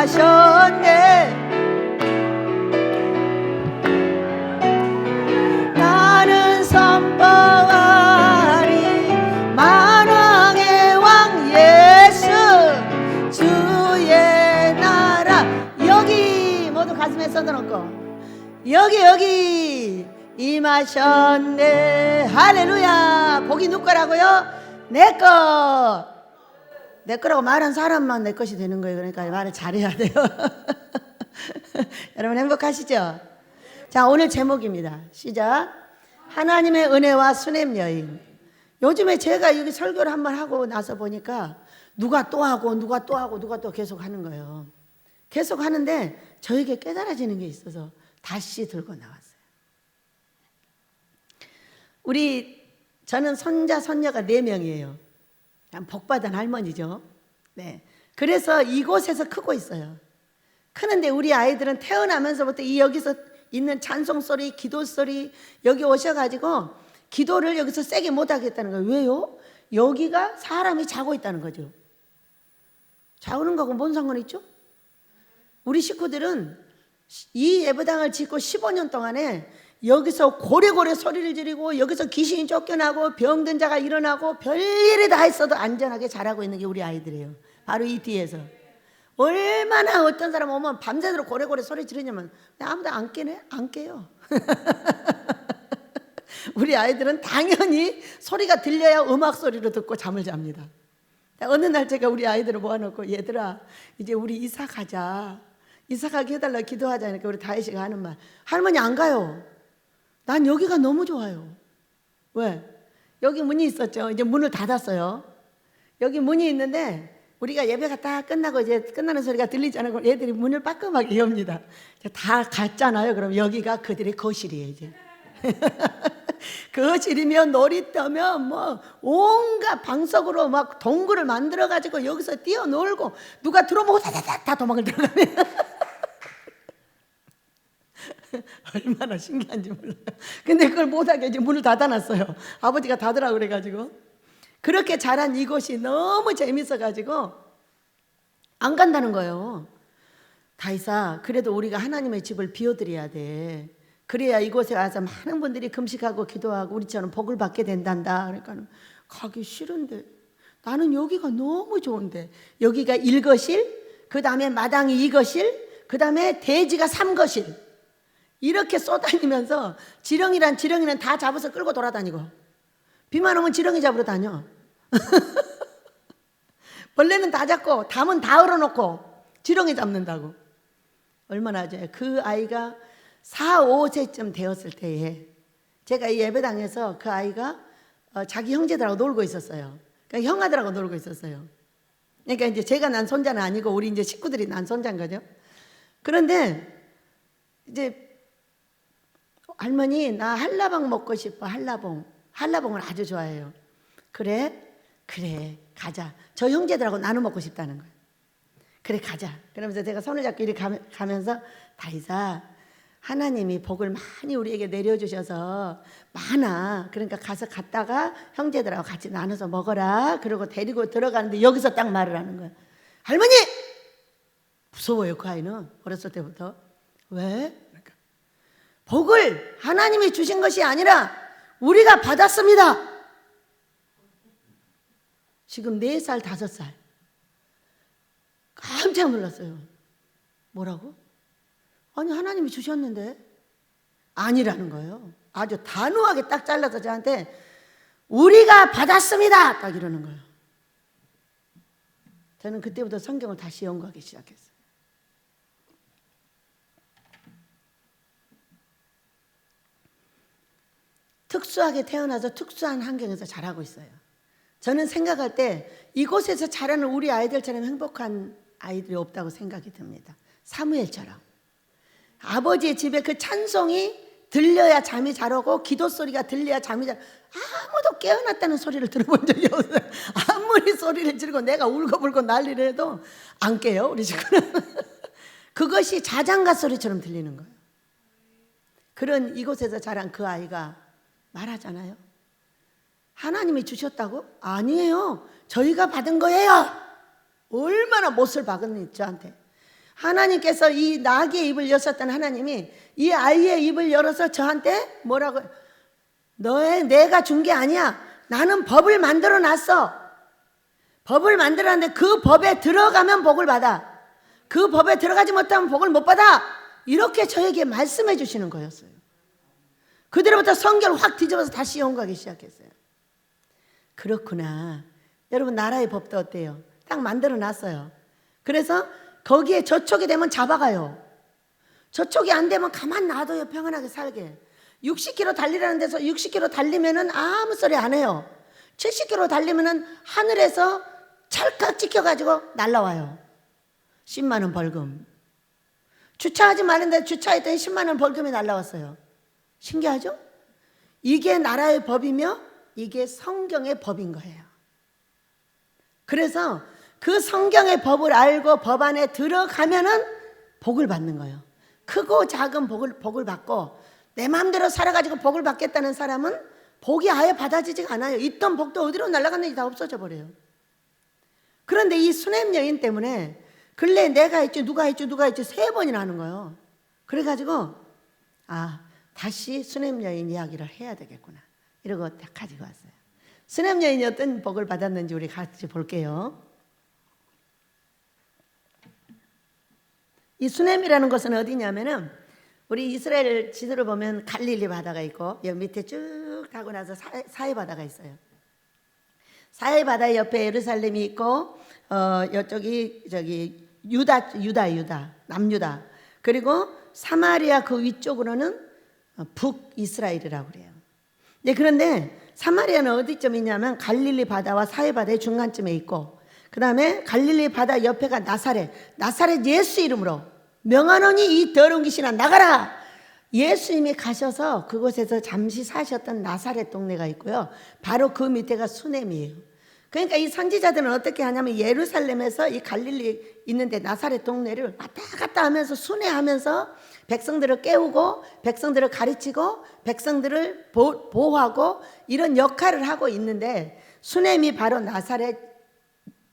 임하셨네. 나는 선포하리 만왕의 왕 예수 주의 나라. 여기 모두 가슴에 써놓고 여기 임하셨네. 할렐루야. 복이 누구 거라고요? 내 거라고 말한 사람만 내 것이 되는 거예요. 그러니까 말을 잘해야 돼요. 여러분 행복하시죠? 자, 오늘 제목입니다. 시작. 하나님의 은혜와 수냄 여인. 요즘에 제가 여기 설교를 한번 하고 나서 보니까 누가 또 하고 누가 또 계속 하는 거예요. 계속 하는데 저에게 깨달아지는 게 있어서 다시 들고 나왔어요. 저는 손자 손녀가 4명이에요. 복받은 할머니죠. 네. 그래서 이곳에서 크고 있어요. 크는데 우리 아이들은 태어나면서부터 여기서 있는 찬송 소리, 기도 소리, 여기 오셔가지고 기도를 여기서 세게 못 하겠다는 거예요. 왜요? 여기가 사람이 자고 있다는 거죠. 자고는 거하고 뭔 상관이 있죠? 우리 식구들은 이 예배당을 짓고 15년 동안에 여기서 고래고래 소리를 지르고 여기서 귀신이 쫓겨나고 병든 자가 일어나고 별일이 다 있어도 안전하게 자라고 있는 게 우리 아이들이에요. 바로 이 뒤에서. 얼마나 어떤 사람 오면 밤새도록 고래고래 소리 지르냐면 아무도 안 깨네? 안 깨요. 우리 아이들은 당연히 소리가 들려야 음악 소리로 듣고 잠을 잡니다. 어느 날 제가 우리 아이들을 모아놓고 얘들아 이제 우리 이사 가자. 이사 가게 해달라 기도하자니까 우리 다혜씨가 하는 말, 할머니 안 가요. 난 여기가 너무 좋아요. 왜? 여기 문이 있었죠. 이제 문을 닫았어요. 여기 문이 있는데 우리가 예배가 딱 끝나고 이제 끝나는 소리가 들리잖아요. 애들이 문을 빠끔하게 엽니다. 다 갔잖아요. 그럼 여기가 그들의 거실이에요. 이제 거실이면 놀이터면 뭐 온갖 방석으로 막 동굴을 만들어 가지고 여기서 뛰어놀고 누가 들어오고 다다닥 다 도망을 들어가면 얼마나 신기한지 몰라요. 근데 그걸 못하게 이제 문을 닫아놨어요. 아버지가 닫으라고 그래가지고. 그렇게 자란 이곳이 너무 재밌어가지고 안 간다는 거예요. 다이사, 그래도 우리가 하나님의 집을 비워드려야 돼. 그래야 이곳에 와서 많은 분들이 금식하고 기도하고 우리처럼 복을 받게 된단다. 그러니까 가기 싫은데 나는 여기가 너무 좋은데. 여기가 1거실, 그 다음에 마당이 2거실, 그 다음에 대지가 3거실. 이렇게 쏘다니면서 지렁이란 다 잡아서 끌고 돌아다니고 비만 오면 지렁이 잡으러 다녀. 벌레는 다 잡고 담은 다 얼어놓고 지렁이 잡는다고. 얼마나 좋아요. 그 아이가 4, 5세쯤 되었을 때에 제가 이 예배당에서 그 아이가 자기 형제들하고 놀고 있었어요. 그러니까 형아들하고 놀고 있었어요. 그러니까 이제 제가 난 손자는 아니고 우리 이제 식구들이 난 손자인 거죠. 그런데 이제 할머니 나 한라봉 먹고 싶어. 한라봉을 아주 좋아해요. 그래 가자. 저 형제들하고 나눠 먹고 싶다는 거예요. 그래 가자. 그러면서 제가 손을 잡고 이렇게 가면서 다이사, 하나님이 복을 많이 우리에게 내려주셔서 많아. 그러니까 갔다가 형제들하고 같이 나눠서 먹어라. 그러고 데리고 들어가는데 여기서 딱 말을 하는 거예요. 할머니! 무서워요. 그 아이는 어렸을 때부터. 왜? 복을 하나님이 주신 것이 아니라 우리가 받았습니다. 지금 4살, 5살. 깜짝 놀랐어요. 뭐라고? 아니 하나님이 주셨는데. 아니라는 거예요. 아주 단호하게 딱 잘라서 저한테 우리가 받았습니다. 딱 이러는 거예요. 저는 그때부터 성경을 다시 연구하기 시작했어요. 특수하게 태어나서 특수한 환경에서 자라고 있어요. 저는 생각할 때 이곳에서 자라는 우리 아이들처럼 행복한 아이들이 없다고 생각이 듭니다. 사무엘처럼 아버지의 집에 그 찬송이 들려야 잠이 잘 오고 기도 소리가 들려야 잠이 잘. 아무도 깨어났다는 소리를 들어본 적이 없어요. 아무리 소리를 지르고 내가 울고불고 난리를 해도 안 깨요 우리 집은. 그것이 자장가 소리처럼 들리는 거예요. 그런 이곳에서 자란 그 아이가 말하잖아요. 하나님이 주셨다고? 아니에요. 저희가 받은 거예요. 얼마나 못을 박았니 저한테. 하나님께서 이 나귀의 입을 여셨던 하나님이 이 아이의 입을 열어서 저한테 뭐라고, 내가 준 게 아니야. 나는 법을 만들어 놨어. 법을 만들어 놨는데 그 법에 들어가면 복을 받아. 그 법에 들어가지 못하면 복을 못 받아. 이렇게 저에게 말씀해 주시는 거였어요. 그대로부터 성경을 확 뒤집어서 다시 연구하기 시작했어요. 그렇구나. 여러분, 나라의 법도 어때요? 딱 만들어 놨어요. 그래서 거기에 저촉이 되면 잡아가요. 저촉이 안 되면 가만 놔둬요. 평안하게 살게. 60km 달리라는 데서 60km 달리면은 아무 소리 안 해요. 70km 달리면은 하늘에서 찰칵 찍혀가지고 날라와요. 10만 원 벌금. 주차하지 말는데 주차했더니 10만 원 벌금이 날라왔어요. 신기하죠? 이게 나라의 법이며 이게 성경의 법인 거예요. 그래서 그 성경의 법을 알고 법 안에 들어가면은 복을 받는 거예요. 크고 작은 복을 받고, 내 마음대로 살아가지고 복을 받겠다는 사람은 복이 아예 받아지지가 않아요. 있던 복도 어디로 날아갔는지 다 없어져 버려요. 그런데 이 수냄 여인 때문에 근래 내가 했지 누가 했지 3번이나 하는 거예요. 그래가지고 다시 수냄 여인 이야기를 해야 되겠구나 이러고 딱 가지고 왔어요. 수냄 여인이 어떤 복을 받았는지 우리 같이 볼게요. 이 수냄이라는 곳은 어디냐면은, 우리 이스라엘 지도를 보면 갈릴리 바다가 있고 여기 밑에 쭉 가고 나서 사해 바다가 있어요. 사해 바다 옆에 예루살렘이 있고 이쪽이 유다 남유다, 그리고 사마리아 그 위쪽으로는 북이스라엘이라고 그래요. 네, 그런데 사마리아는 어디쯤 있냐면 갈릴리 바다와 사해 바다의 중간쯤에 있고, 그 다음에 갈릴리 바다 옆에가 나사렛 예수 이름으로 명하노니 이 더러운 귀신아 나가라. 예수님이 가셔서 그곳에서 잠시 사셨던 나사렛 동네가 있고요. 바로 그 밑에가 수넴이에요. 그러니까 이 선지자들은 어떻게 하냐면 예루살렘에서 이 갈릴리 있는데 나사렛 동네를 왔다 갔다 하면서 순회하면서 백성들을 깨우고 백성들을 가르치고 백성들을 보호하고 이런 역할을 하고 있는데, 수넴이 바로 나사렛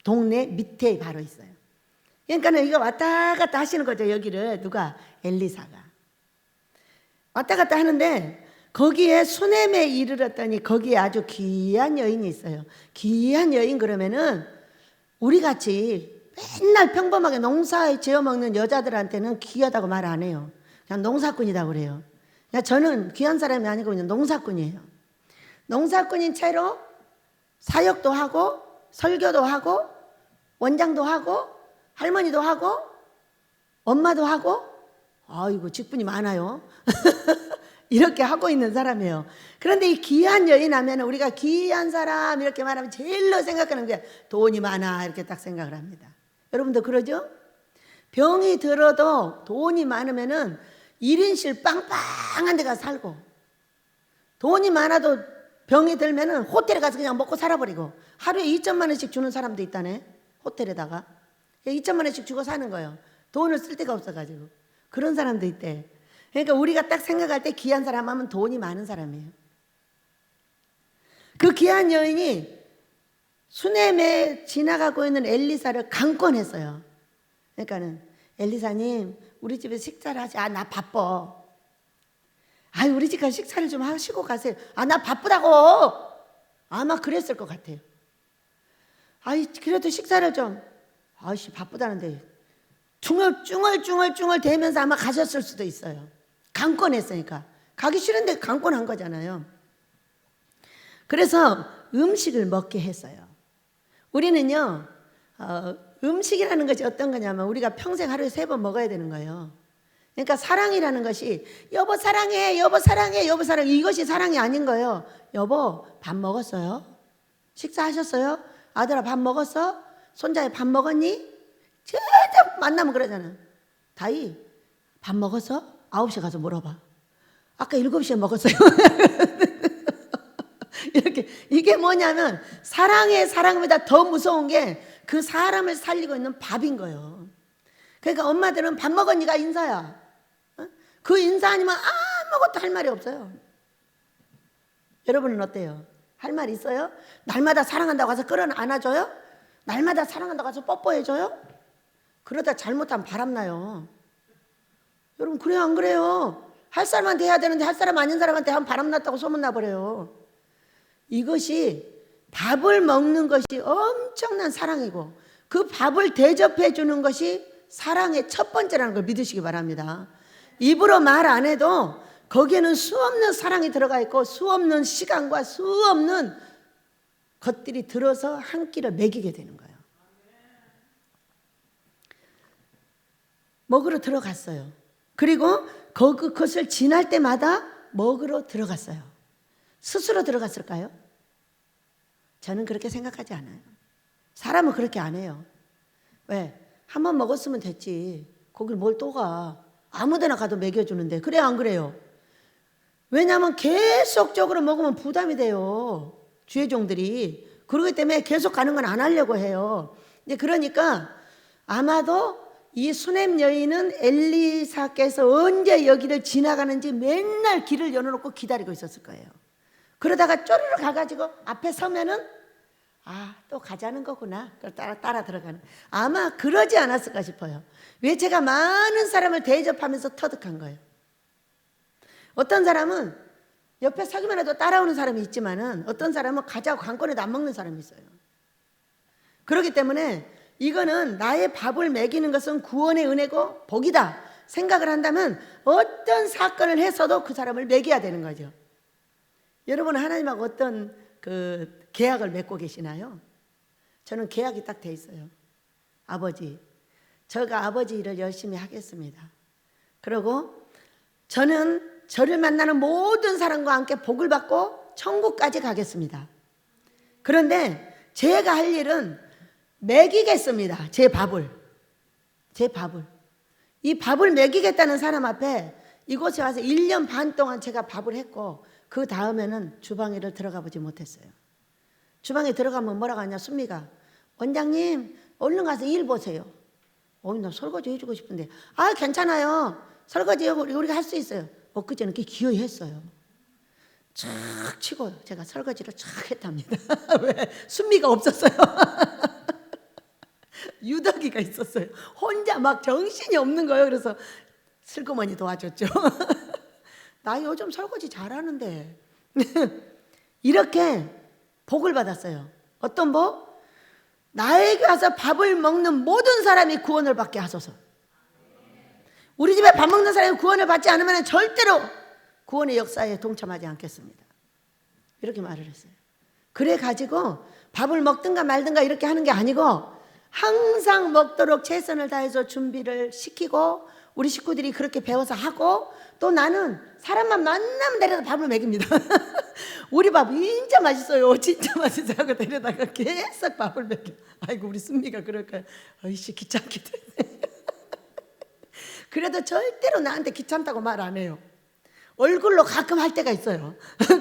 동네 밑에 바로 있어요. 그러니까 이거 왔다 갔다 하시는 거죠. 여기를 누가? 엘리사가 왔다 갔다 하는데, 거기에 수넴에 이르렀더니 거기에 아주 귀한 여인이 있어요. 귀한 여인 그러면은 우리 같이 맨날 평범하게 농사에 지어먹는 여자들한테는 귀하다고 말 안 해요. 그냥 농사꾼이라고 그래요. 그냥 저는 귀한 사람이 아니고 그냥 농사꾼이에요. 농사꾼인 채로 사역도 하고 설교도 하고 원장도 하고 할머니도 하고 엄마도 하고, 아이고 직분이 많아요. 이렇게 하고 있는 사람이에요. 그런데 이 귀한 여인 하면 우리가 귀한 사람 이렇게 말하면 제일로 생각하는 게 돈이 많아 이렇게 딱 생각을 합니다. 여러분도 그러죠? 병이 들어도 돈이 많으면은 1인실 빵빵한 데 가서 살고, 돈이 많아도 병이 들면은 호텔에 가서 그냥 먹고 살아버리고, 하루에 2천만 원씩 주는 사람도 있다네. 호텔에다가 2천만 원씩 주고 사는 거예요. 돈을 쓸 데가 없어가지고. 그런 사람도 있대. 그러니까 우리가 딱 생각할 때 귀한 사람 하면 돈이 많은 사람이에요. 그 귀한 여인이 수넴에 지나가고 있는 엘리사를 강권했어요. 그러니까는 엘리사님 우리 집에 식사를 하지. 나 바빠. 우리 집 가서 식사를 좀 하시고 가세요. 나 바쁘다고. 아마 그랬을 것 같아요. 그래도 식사를 좀. 바쁘다는데 중얼중얼 대면서 아마 가셨을 수도 있어요. 강권했으니까. 가기 싫은데 강권한 거잖아요. 그래서 음식을 먹게 했어요. 우리는요, 음식이라는 것이 어떤 거냐면 우리가 평생 하루에 3번 먹어야 되는 거예요. 그러니까 사랑이라는 것이 여보 사랑해, 여보 사랑해, 여보 사랑해, 이것이 사랑이 아닌 거예요. 여보 밥 먹었어요? 식사하셨어요? 아들아 밥 먹었어? 손자야 밥 먹었니? 진짜 만나면 그러잖아. 다희 밥 먹었어? 9시에 가서 물어봐. 아까 7시에 먹었어요. 이렇게. 이게 뭐냐면 사랑의 사랑보다 더 무서운 게 그 사람을 살리고 있는 밥인 거예요. 그러니까 엄마들은 밥 먹었니가 인사야. 그 인사 아니면 아무것도 할 말이 없어요. 여러분은 어때요? 할 말 있어요? 날마다 사랑한다고 해서 끌어 안아줘요? 날마다 사랑한다고 해서 뽀뽀해줘요? 그러다 잘못하면 바람나요. 여러분 그래요 안 그래요? 할 사람한테 해야 되는데 할 사람 아닌 사람한테 하면 바람났다고 소문나버려요. 이것이 밥을 먹는 것이 엄청난 사랑이고 그 밥을 대접해 주는 것이 사랑의 첫 번째라는 걸 믿으시기 바랍니다. 입으로 말 안 해도 거기에는 수없는 사랑이 들어가 있고 수없는 시간과 수없는 것들이 들어서 한 끼를 먹이게 되는 거예요. 먹으러 들어갔어요. 그리고 그것을 지날 때마다 먹으러 들어갔어요. 스스로 들어갔을까요? 저는 그렇게 생각하지 않아요. 사람은 그렇게 안 해요. 왜? 한 번 먹었으면 됐지. 거길 뭘 또 가. 아무 데나 가도 먹여주는데. 그래 안 그래요? 왜냐하면 계속적으로 먹으면 부담이 돼요. 주의 종들이. 그러기 때문에 계속 가는 건 안 하려고 해요. 이제 그러니까 아마도 이 수넴 여인은 엘리사께서 언제 여기를 지나가는지 맨날 길을 열어놓고 기다리고 있었을 거예요. 그러다가 쪼르르 가가지고 앞에 서면은 또 가자는 거구나. 따라 들어가는. 아마 그러지 않았을까 싶어요. 왜? 제가 많은 사람을 대접하면서 터득한 거예요. 어떤 사람은 옆에 서기만 해도 따라오는 사람이 있지만은 어떤 사람은 가자고 관건에도 안 먹는 사람이 있어요. 그렇기 때문에 이거는 나의 밥을 먹이는 것은 구원의 은혜고 복이다 생각을 한다면 어떤 사건을 해서도 그 사람을 먹여야 되는 거죠. 여러분은 하나님하고 어떤 계약을 맺고 계시나요? 저는 계약이 딱 돼 있어요. 아버지, 제가 아버지 일을 열심히 하겠습니다. 그리고 저는 저를 만나는 모든 사람과 함께 복을 받고 천국까지 가겠습니다. 그런데 제가 할 일은 먹이겠습니다. 제 밥을. 이 밥을 먹이겠다는 사람 앞에 이곳에 와서 1년 반 동안 제가 밥을 했고 그 다음에는 주방에 들어가 보지 못했어요. 주방에 들어가면 뭐라고 하냐, 순미가. 원장님 얼른 가서 일 보세요. 나 설거지 해주고 싶은데. 괜찮아요. 설거지 우리가 할 수 있어요. 엊그제는 기어이 했어요. 쫙 치고 제가 설거지를 쫙 했답니다. 왜? 순미가 없었어요. 유덕이가 있었어요. 혼자 막 정신이 없는 거예요. 그래서 슬그머니 도와줬죠. 나 요즘 설거지 잘하는데. 이렇게 복을 받았어요. 어떤 복? 나에게 와서 밥을 먹는 모든 사람이 구원을 받게 하소서. 우리 집에 밥 먹는 사람이 구원을 받지 않으면 절대로 구원의 역사에 동참하지 않겠습니다. 이렇게 말을 했어요. 그래 가지고 밥을 먹든가 말든가 이렇게 하는 게 아니고 항상 먹도록 최선을 다해서 준비를 시키고 우리 식구들이 그렇게 배워서 하고 또 나는 사람만 만나면 데려다 밥을 먹입니다. 우리 밥 진짜 맛있어요. 진짜 맛있어요 하고 데려다가 계속 밥을 먹여. 아이고 우리 순미가 그럴까요? 어이씨 귀찮기도 해. 그래도 절대로 나한테 귀찮다고 말 안 해요. 얼굴로 가끔 할 때가 있어요.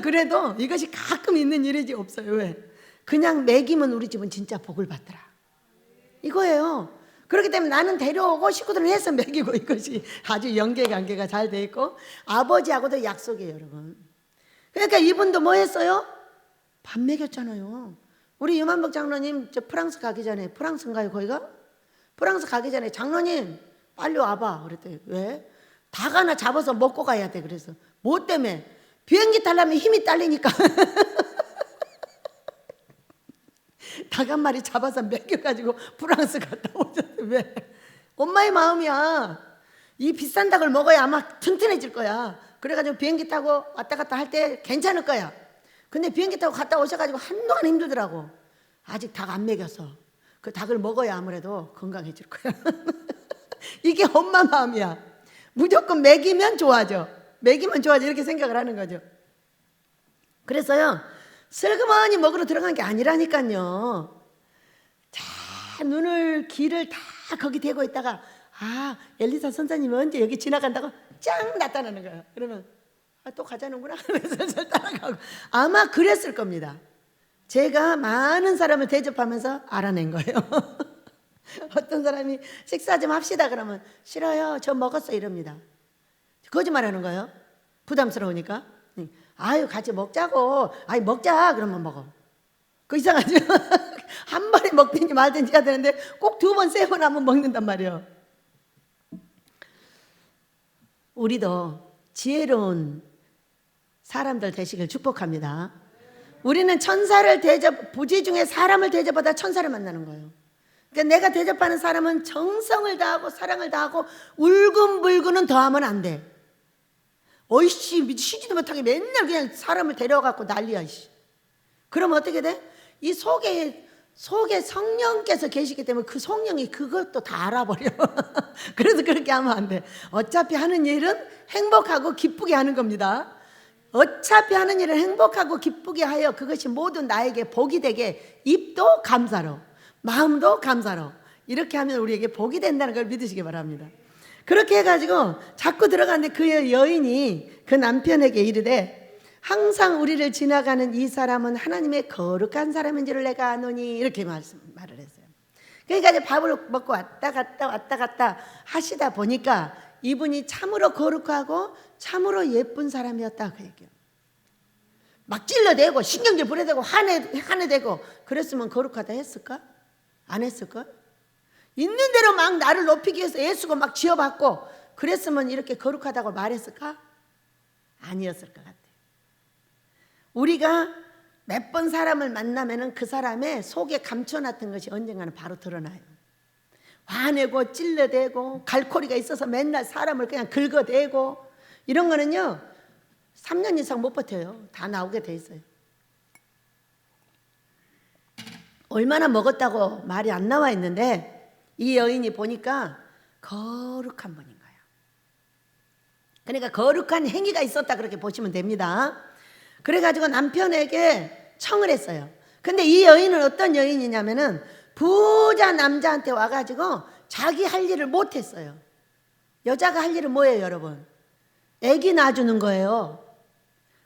그래도 이것이 가끔 있는 일이지 없어요. 왜? 그냥 먹이면 우리 집은 진짜 복을 받더라. 이거예요. 그렇기 때문에 나는 데려오고 식구들은 해서 먹이고 이것이 아주 연계관계가 잘 돼 있고 아버지하고도 약속이에요, 여러분. 그러니까 이분도 뭐 했어요? 밥 먹였잖아요. 우리 유만복 장로님 저 프랑스 가기 전에 프랑스인가요 거기가? 프랑스 가기 전에 장로님 빨리 와봐 그랬더니 왜? 닭 하나 잡아서 먹고 가야 돼. 그래서 뭐 때문에? 비행기 타려면 힘이 딸리니까 닭 한 마리 잡아서 먹여가지고 프랑스 갔다 오셨어요. 왜? 엄마의 마음이야. 이 비싼 닭을 먹어야 아마 튼튼해질 거야. 그래가지고 비행기 타고 왔다 갔다 할 때 괜찮을 거야. 근데 비행기 타고 갔다 오셔가지고 한동안 힘들더라고. 아직 닭 안 먹여서. 그 닭을 먹어야 아무래도 건강해질 거야. 이게 엄마 마음이야. 무조건 먹이면 좋아져. 먹이면 좋아져. 이렇게 생각을 하는 거죠. 그래서요. 슬그머니 먹으러 들어간 게 아니라니까요. 자, 길을 다 거기 대고 있다가 엘리사 선생님이 언제 여기 지나간다고 짱 나타나는 거예요. 그러면 또 가자는구나. 그래서 따라가고 아마 그랬을 겁니다. 제가 많은 사람을 대접하면서 알아낸 거예요. 어떤 사람이 식사 좀 합시다 그러면 싫어요. 저 먹었어 이럽니다. 거짓말하는 거예요. 부담스러우니까. 같이 먹자고. 먹자 그러면 먹어. 그 이상하죠. 한 번에 먹든지 말든지 해야 되는데 꼭 두 번, 세 번 하면 먹는단 말이에요. 우리도 지혜로운 사람들 되시길 축복합니다. 우리는 천사를 부지 중에 사람을 대접하다 천사를 만나는 거예요. 그러니까 내가 대접하는 사람은 정성을 다하고 사랑을 다하고 울근불근은 더하면 안 돼. 어이씨 쉬지도 못하게 맨날 그냥 사람을 데려갖고 난리야. 그러면 어떻게 돼? 이 속에 성령께서 계시기 때문에 그 성령이 그것도 다 알아버려. 그래서 그렇게 하면 안 돼. 어차피 하는 일은 행복하고 기쁘게 하는 겁니다. 어차피 하는 일은 행복하고 기쁘게 하여 그것이 모두 나에게 복이 되게 입도 감사로 마음도 감사로 이렇게 하면 우리에게 복이 된다는 걸 믿으시기 바랍니다. 그렇게 해가지고 자꾸 들어가는데 그 여인이 그 남편에게 이르되 항상 우리를 지나가는 이 사람은 하나님의 거룩한 사람인 줄을 내가 아노니 이렇게 말을 했어요. 그러니까 이제 밥을 먹고 왔다 갔다 하시다 보니까 이분이 참으로 거룩하고 참으로 예쁜 사람이었다 그 얘기예요. 막 찔러대고 신경질 부려대고 화내대고 그랬으면 거룩하다 했을까? 안 했을까? 있는 대로 막 나를 높이기 위해서 애쓰고 막 지어받고 그랬으면 이렇게 거룩하다고 말했을까? 아니었을 것 같아요. 우리가 몇 번 사람을 만나면은 그 사람의 속에 감춰놨던 것이 언젠가는 바로 드러나요. 화내고 찔러대고 갈코리가 있어서 맨날 사람을 그냥 긁어대고 이런 거는요 3년 이상 못 버텨요. 다 나오게 돼 있어요. 얼마나 먹었다고 말이 안 나와 있는데 이 여인이 보니까 거룩한 분인 거예요. 그러니까 거룩한 행위가 있었다 그렇게 보시면 됩니다. 그래가지고 남편에게 청을 했어요. 근데 이 여인은 어떤 여인이냐면은 부자 남자한테 와가지고 자기 할 일을 못했어요. 여자가 할 일은 뭐예요 여러분? 아기 낳아주는 거예요.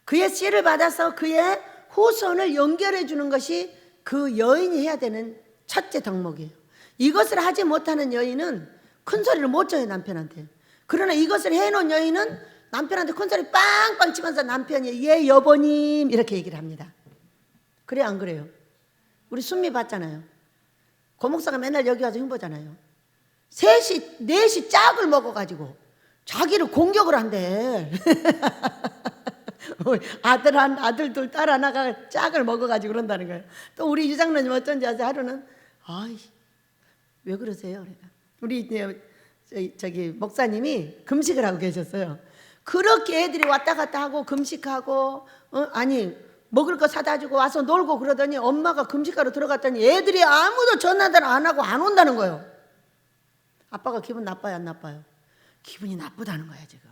그의 씨를 받아서 그의 후손을 연결해 주는 것이 그 여인이 해야 되는 첫째 덕목이에요. 이것을 하지 못하는 여인은 큰 소리를 못 쳐요 남편한테. 그러나 이것을 해놓은 여인은 남편한테 큰 소리 빵빵 치면서 남편이 예 여보님 이렇게 얘기를 합니다. 그래 안 그래요? 우리 순미 봤잖아요. 고목사가 맨날 여기 와서 흉보잖아요. 3시 4시 짝을 먹어가지고 자기를 공격을 한대. 아들 둘 딸 하나가 짝을 먹어가지고 그런다는 거예요. 또 우리 유장로님 어쩐지 아세요? 하루는 아이 왜 그러세요? 우리 저기 목사님이 금식을 하고 계셨어요. 그렇게 애들이 왔다 갔다 하고 금식하고 아니 먹을 거 사다 주고 와서 놀고 그러더니 엄마가 금식하러 들어갔더니 애들이 아무도 전화를 안 하고 안 온다는 거예요. 아빠가 기분 나빠요 안 나빠요? 기분이 나쁘다는 거야 지금.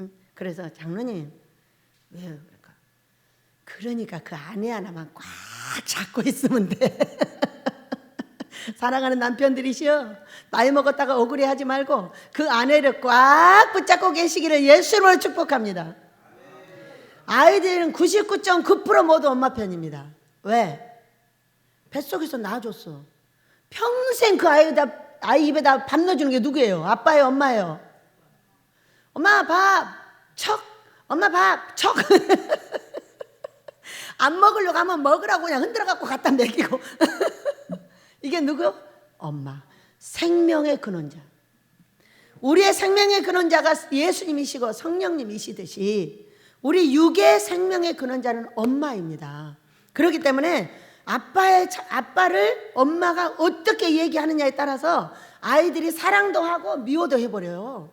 응? 그래서 장로님 왜요? 그러니까 그 아내 하나만 꽉 잡고 있으면 돼. 사랑하는 남편들이시여 나이 먹었다가 억울해하지 말고 그 아내를 꽉 붙잡고 계시기를 예수님으로 축복합니다. 아이들은 99.9% 모두 엄마 편입니다. 왜? 뱃속에서 낳아줬어. 평생 그 아이 입에다 밥 넣어주는 게 누구예요? 아빠예요 엄마예요? 엄마 밥 척 엄마 밥 척 안 먹으려고 하면 먹으라고 그냥 흔들어 갖고 갖다 먹이고 이게 누구? 엄마. 생명의 근원자. 우리의 생명의 근원자가 예수님이시고 성령님이시듯이 우리 육의 생명의 근원자는 엄마입니다. 그렇기 때문에 아빠를 엄마가 어떻게 얘기하느냐에 따라서 아이들이 사랑도 하고 미워도 해버려요.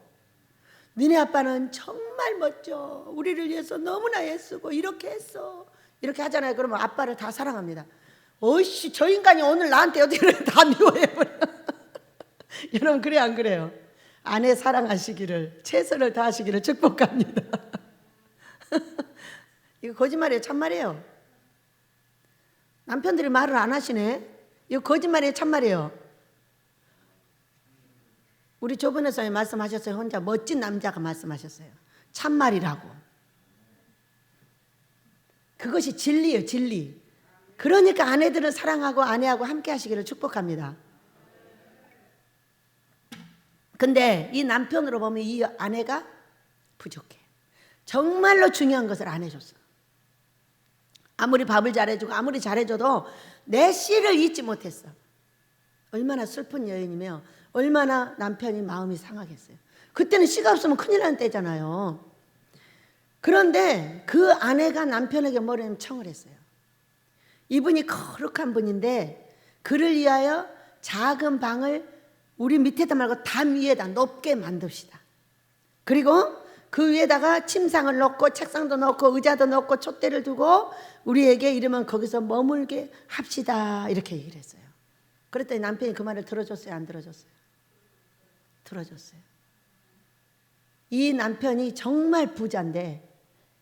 니네 아빠는 정말 멋져. 우리를 위해서 너무나 애쓰고 이렇게 했어. 이렇게 하잖아요. 그러면 아빠를 다 사랑합니다. 어이씨 저 인간이 오늘 나한테 어떻게 다 미워해버려. 여러분 그래 안 그래요? 아내 사랑하시기를 최선을 다하시기를 축복합니다. 이거 거짓말이에요 참말이에요? 남편들이 말을 안 하시네. 이거 거짓말이에요 참말이에요? 우리 조변호사님 말씀하셨어요. 혼자 멋진 남자가 말씀하셨어요. 참말이라고. 그것이 진리예요 진리. 그러니까 아내들은 사랑하고 아내하고 함께 하시기를 축복합니다. 근데 이 남편으로 보면 이 아내가 부족해. 정말로 중요한 것을 안 해줬어. 아무리 밥을 잘해주고 아무리 잘해줘도 내 씨를 잊지 못했어. 얼마나 슬픈 여인이며 얼마나 남편이 마음이 상하겠어요. 그때는 씨가 없으면 큰일 나는 때잖아요. 그런데 그 아내가 남편에게 뭐라면 청을 했어요. 이분이 거룩한 분인데 그를 위하여 작은 방을 우리 밑에다 말고 담 위에다 높게 만듭시다. 그리고 그 위에다가 침상을 놓고 책상도 놓고 의자도 놓고 촛대를 두고 우리에게 이러면 거기서 머물게 합시다. 이렇게 얘기를 했어요. 그랬더니 남편이 그 말을 들어줬어요? 안 들어줬어요? 들어줬어요. 이 남편이 정말 부자인데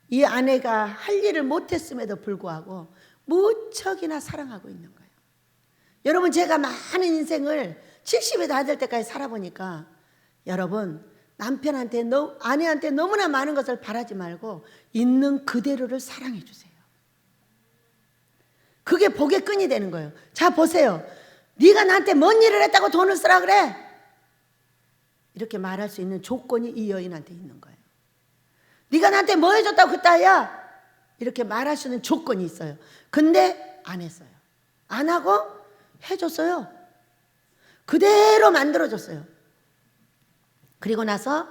이 아내가 할 일을 못했음에도 불구하고 무척이나 사랑하고 있는 거예요. 여러분, 제가 많은 인생을 70에 다 될 때까지 살아보니까 여러분, 남편한테 아내한테 너무나 많은 것을 바라지 말고 있는 그대로를 사랑해 주세요. 그게 복의 끈이 되는 거예요. 자, 보세요. 네가 나한테 뭔 일을 했다고 돈을 쓰라 그래? 이렇게 말할 수 있는 조건이 이 여인한테 있는 거예요. 네가 나한테 뭐 해줬다고 그따위야? 이렇게 말할 수 있는 조건이 있어요. 근데 안 했어요. 안 하고 해줬어요. 그대로 만들어줬어요. 그리고 나서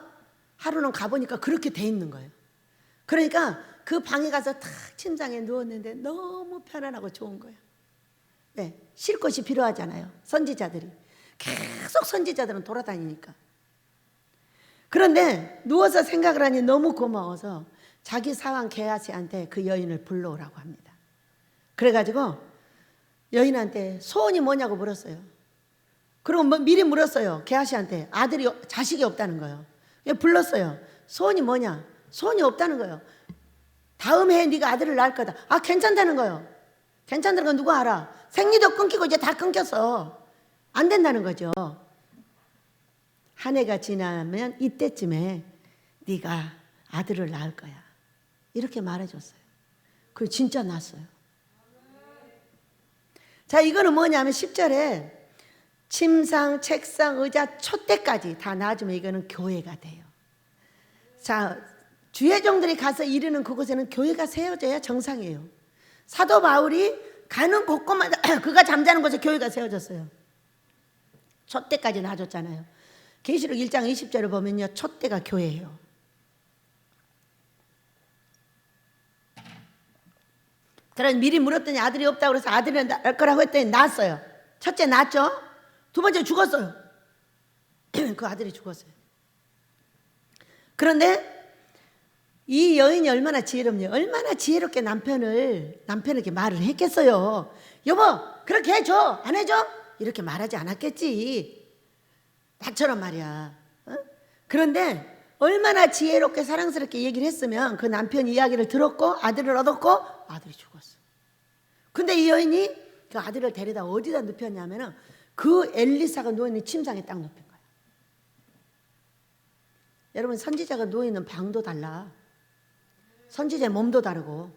하루는 가보니까 그렇게 돼 있는 거예요. 그러니까 그 방에 가서 탁 침상에 누웠는데 너무 편안하고 좋은 거예요. 네, 쉴 곳이 필요하잖아요. 선지자들이. 계속 선지자들은 돌아다니니까. 그런데 누워서 생각을 하니 너무 고마워서 자기 사환 게하시한테 그 여인을 불러오라고 합니다. 그래가지고 여인한테 소원이 뭐냐고 물었어요. 그리고 미리 물었어요. 게하시한테. 자식이 없다는 거예요. 불렀어요. 소원이 뭐냐? 소원이 없다는 거예요. 다음 해에 네가 아들을 낳을 거다. 아, 괜찮다는 거예요. 괜찮다는 건 누가 알아? 생리도 끊기고 이제 다 끊겼어. 안 된다는 거죠. 한 해가 지나면 이때쯤에 네가 아들을 낳을 거야. 이렇게 말해줬어요. 그리고 진짜 낳았어요. 자, 이거는 뭐냐면 10절에 침상, 책상, 의자, 촛대까지 다 놔주면 이거는 교회가 돼요. 자, 주회종들이 가서 이르는 그곳에는 교회가 세워져야 정상이에요. 사도 바울이 가는 곳곳마다 그가 잠자는 곳에 교회가 세워졌어요. 촛대까지 놔줬잖아요. 계시록 1장 20절을 보면요, 촛대가 교회예요. 그래서 미리 물었더니 아들이 없다고 그래서 아들이 낳을 거라고 했더니 낳았어요. 첫째 낳았죠. 두 번째 죽었어요. 그 아들이 죽었어요. 그런데 이 여인이 얼마나 지혜롭냐. 얼마나 지혜롭게 남편에게 말을 했겠어요. 여보, 그렇게 해줘. 안 해줘? 이렇게 말하지 않았겠지. 나처럼 말이야. 어? 그런데 얼마나 지혜롭게 사랑스럽게 얘기를 했으면 그 남편 이야기를 들었고 아들을 얻었고 아들이 죽었어. 근데 이 여인이 그 아들을 데려다 어디다 눕혔냐면은 그 엘리사가 누워있는 침상에 딱 눕힌 거예요. 여러분, 선지자가 누워있는 방도 달라. 선지자의 몸도 다르고.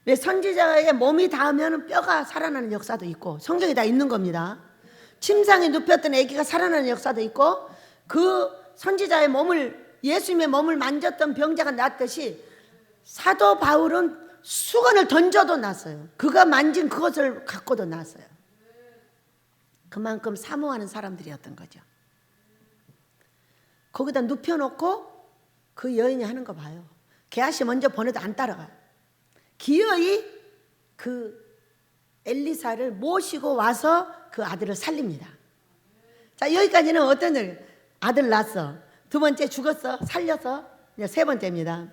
왜 선지자의 몸이 닿으면 뼈가 살아나는 역사도 있고 성경에 다 있는 겁니다. 침상에 눕혔던 아기가 살아나는 역사도 있고 그 선지자의 몸을 예수님의 몸을 만졌던 병자가 낫듯이 사도 바울은 수건을 던져도 낫어요. 그가 만진 그것을 갖고도 낫어요. 그만큼 사모하는 사람들이었던 거죠. 거기다 눕혀놓고 그 여인이 하는 거 봐요. 게하시 먼저 보내도 안 따라가요. 기어이 그 엘리사를 모시고 와서 그 아들을 살립니다. 자, 여기까지는 어떤 일? 아들 낳았어. 두 번째 죽었어. 살려서. 이제 세 번째입니다.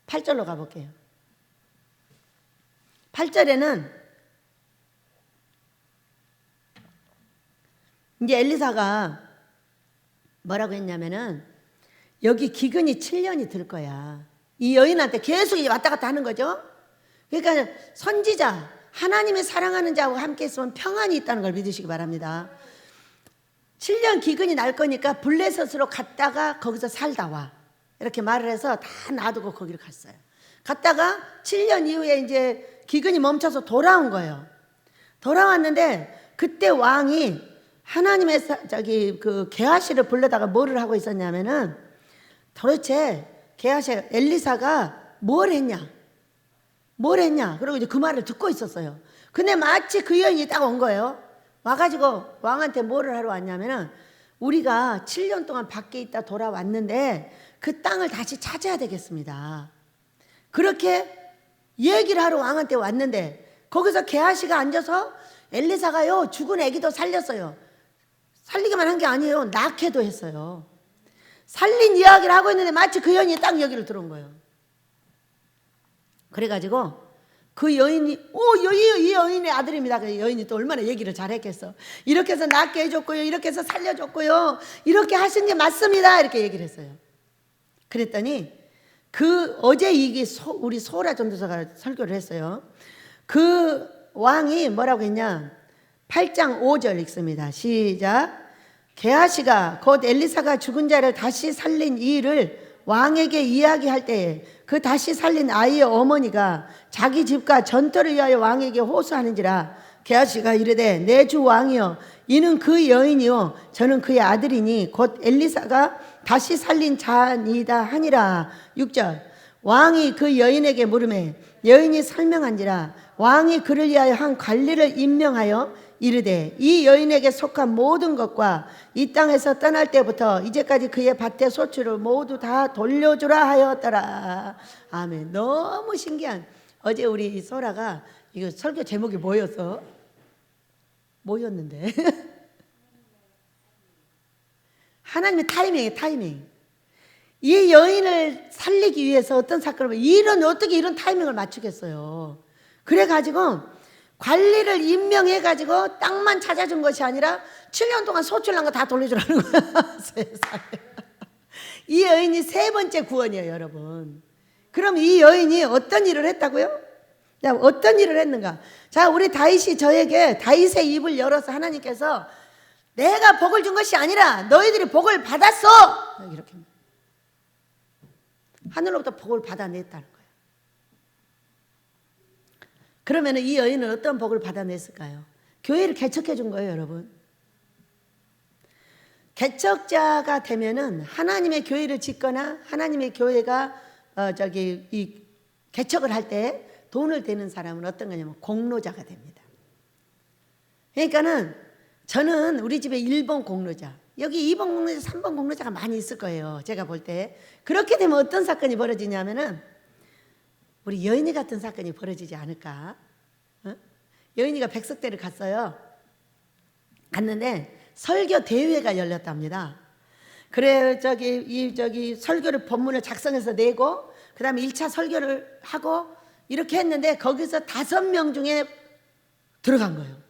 8절로 가볼게요. 8절에는 이제 엘리사가 뭐라고 했냐면은 여기 기근이 7년이 들 거야. 이 여인한테 계속 왔다 갔다 하는 거죠. 그러니까 선지자, 하나님의 사랑하는 자와 함께 있으면 평안이 있다는 걸 믿으시기 바랍니다. 7년 기근이 날 거니까 블레셋으로 갔다가 거기서 살다 와. 이렇게 말을 해서 다 놔두고 거기를 갔어요. 갔다가 7년 이후에 이제 기근이 멈춰서 돌아온 거예요. 돌아왔는데 그때 왕이 하나님의 그 게하시를 불러다가 뭐를 하고 있었냐면은 도대체 게하시 엘리사가 뭘 했냐? 뭘 했냐? 그러고 이제 그 말을 듣고 있었어요. 근데 마치 그 여인이 딱 온 거예요. 와가지고 왕한테 뭐를 하러 왔냐면은 우리가 7년 동안 밖에 있다 돌아왔는데 그 땅을 다시 찾아야 되겠습니다. 그렇게 얘기를 하러 왕한테 왔는데 거기서 게하시가 앉아서 엘리사가요 죽은 아기도 살렸어요. 살리기만 한 게 아니에요. 낳게도 했어요. 살린 이야기를 하고 있는데 마치 그 여인이 딱 여기를 들어온 거예요. 그래가지고 그 여인이 이 여인의 아들입니다. 그 여인이 또 얼마나 얘기를 잘했겠어. 이렇게 해서 낳게 해줬고요, 이렇게 해서 살려줬고요, 이렇게 하신 게 맞습니다, 이렇게 얘기를 했어요. 그랬더니 그 어제 이게 우리 소라 전도사가 설교를 했어요. 그 왕이 뭐라고 했냐? 8장 5절 읽습니다. 시작. 게하시가 곧 엘리사가 죽은 자를 다시 살린 이 일을 왕에게 이야기할 때에 그 다시 살린 아이의 어머니가 자기 집과 전터를 위하여 왕에게 호소하는지라. 게하시가 이르되 내 주 왕이여, 이는 그 여인이요 저는 그의 아들이니 곧 엘리사가 다시 살린 자니이다 하니라. 6절. 왕이 그 여인에게 물으매 여인이 설명한지라. 왕이 그를 위하여 한 관리를 임명하여 이르되 이 여인에게 속한 모든 것과 이 땅에서 떠날 때부터 이제까지 그의 밭의 소출을 모두 다 돌려주라 하였더라. 아멘. 너무 신기한. 어제 우리 소라가 이거 설교 제목이 뭐였어? 뭐였는데? 하나님의 타이밍이에요. 타이밍. 이 여인을 살리기 위해서 어떤 사건을 어떻게 이런 타이밍을 맞추겠어요. 그래가지고 관리를 임명해가지고 땅만 찾아준 것이 아니라 7년 동안 소출난 거 다 돌려주라는 거야. 세상에. 이 여인이 세 번째 구원이에요, 여러분. 그럼 이 여인이 어떤 일을 했다고요? 자, 어떤 일을 했는가? 자, 우리 다윗이 저에게 다윗의 입을 열어서 하나님께서 내가 복을 준 것이 아니라 너희들이 복을 받았어, 이렇게 하늘로부터 복을 받아냈다는 거예요. 그러면 이 여인은 어떤 복을 받아냈을까요? 교회를 개척해 준 거예요, 여러분. 개척자가 되면은 하나님의 교회를 짓거나 하나님의 교회가 이 개척을 할 때 돈을 대는 사람은 어떤 거냐면 공로자가 됩니다. 그러니까는 저는 우리 집에 1번 공로자, 여기 2번 공로자, 3번 공로자가 많이 있을 거예요. 제가 볼 때. 그렇게 되면 어떤 사건이 벌어지냐면은 우리 여인이 같은 사건이 벌어지지 않을까? 여인이가 백석대를 갔어요. 갔는데 설교 대회가 열렸답니다. 그래 저기 설교를 본문을 작성해서 내고 그다음에 1차 설교를 하고 이렇게 했는데 거기서 5명 중에 들어간 거예요.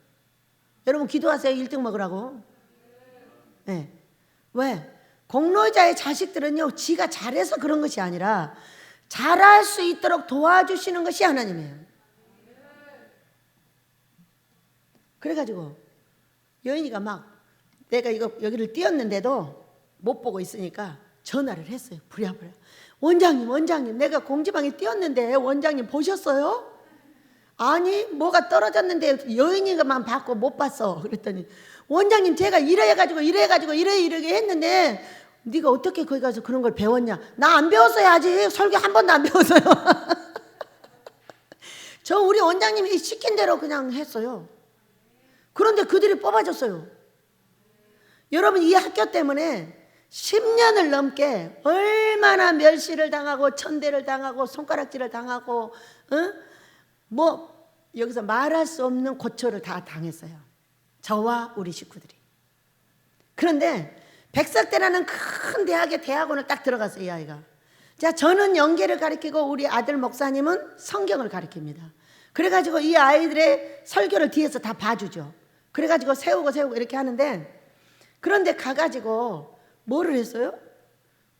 여러분 기도하세요. 1등 먹으라고. 네. 왜? 공로자의 자식들은요, 지가 잘해서 그런 것이 아니라 잘할 수 있도록 도와주시는 것이 하나님이에요. 그래가지고 여인이가 막 내가 여기를 띄었는데도 못 보고 있으니까 전화를 했어요. 부랴부랴. 원장님, 내가 공지방에 띄었는데 원장님 보셨어요? 아니, 뭐가 떨어졌는데 여인이가만 봤고 못 봤어. 그랬더니 원장님, 제가 이래 했는데 네가 어떻게 거기 가서 그런 걸 배웠냐? 나 안 배웠어요. 아직 설교 한 번도 안 배웠어요. 저 우리 원장님이 시킨 대로 그냥 했어요. 그런데 그들이 뽑아줬어요. 여러분, 이 학교 때문에 10년을 넘게 얼마나 멸시를 당하고 천대를 당하고 손가락질을 당하고 여기서 말할 수 없는 고초를 다 당했어요. 저와 우리 식구들이. 그런데 백석대라는 큰 대학의 대학원을 딱 들어갔어요, 이 아이가. 자, 저는 연계를 가르치고 우리 아들 목사님은 성경을 가르칩니다. 그래가지고 이 아이들의 설교를 뒤에서 다 봐주죠. 그래가지고 세우고 이렇게 하는데, 그런데 가가지고 뭐를 했어요?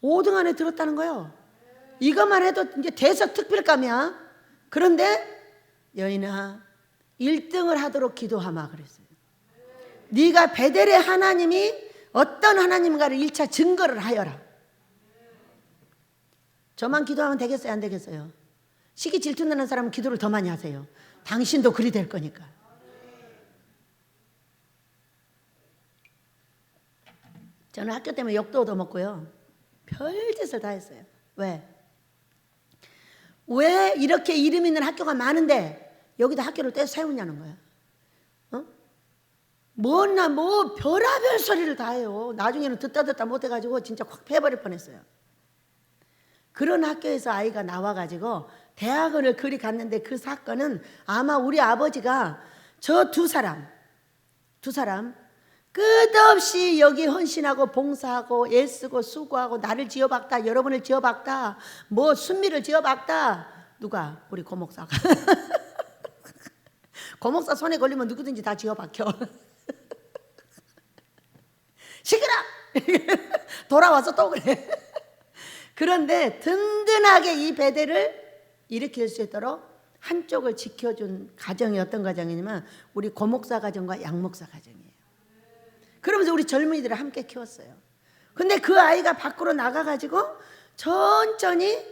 5등 안에 들었다는 거예요. 이것만 해도 이제 대석 특별감이야. 그런데 여인아, 1등을 하도록 기도하마 그랬어요. 네가 베델의 하나님이 어떤 하나님인가를 1차 증거를 하여라. 저만 기도하면 되겠어요, 안 되겠어요? 시기 질투나는 사람은 기도를 더 많이 하세요. 당신도 그리 될 거니까. 저는 학교 때문에 욕도 얻어먹고요, 별짓을 다 했어요. 왜? 왜 이렇게 이름 있는 학교가 많은데 여기다 학교를 떼서 세우냐는 거야. 뭐나 뭐 별의별 소리를 다 해요. 나중에는 듣다 못해가지고 진짜 확 패버릴 뻔했어요. 그런 학교에서 아이가 나와가지고 대학원을 그리 갔는데 그 사건은 아마 우리 아버지가 저 두 사람 끝없이 여기 헌신하고 봉사하고 애쓰고 수고하고 나를 지어박다, 여러분을 지어박다, 뭐 순미를 지어박다. 누가? 우리 고목사가. 고목사 손에 걸리면 누구든지 다 지어박혀. 시끄러! 돌아와서 또 그래. 그런데 든든하게 이 배대를 일으킬 수 있도록 한쪽을 지켜준 가정이 어떤 가정이냐면 우리 고목사 가정과 양목사 가정이에요. 그러면서 우리 젊은이들을 함께 키웠어요. 근데 그 아이가 밖으로 나가가지고 천천히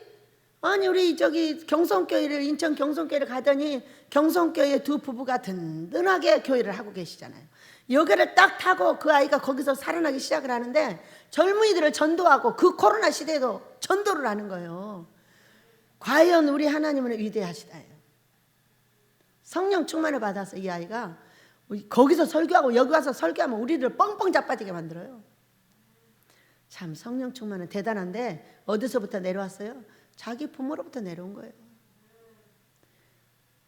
아니 우리 저기 경성교회를 인천 경성교회를 가더니 경성교회 두 부부가 든든하게 교회를 하고 계시잖아요. 여기를 딱 타고 그 아이가 거기서 살아나기 시작을 하는데 젊은이들을 전도하고 그 코로나 시대에도 전도를 하는 거예요. 과연 우리 하나님은 위대하시다예요. 성령 충만을 받아서 이 아이가 거기서 설교하고 여기 와서 설교하면 우리를 뻥뻥 자빠지게 만들어요. 참 성령 충만은 대단한데 어디서부터 내려왔어요? 자기 부모로부터 내려온 거예요.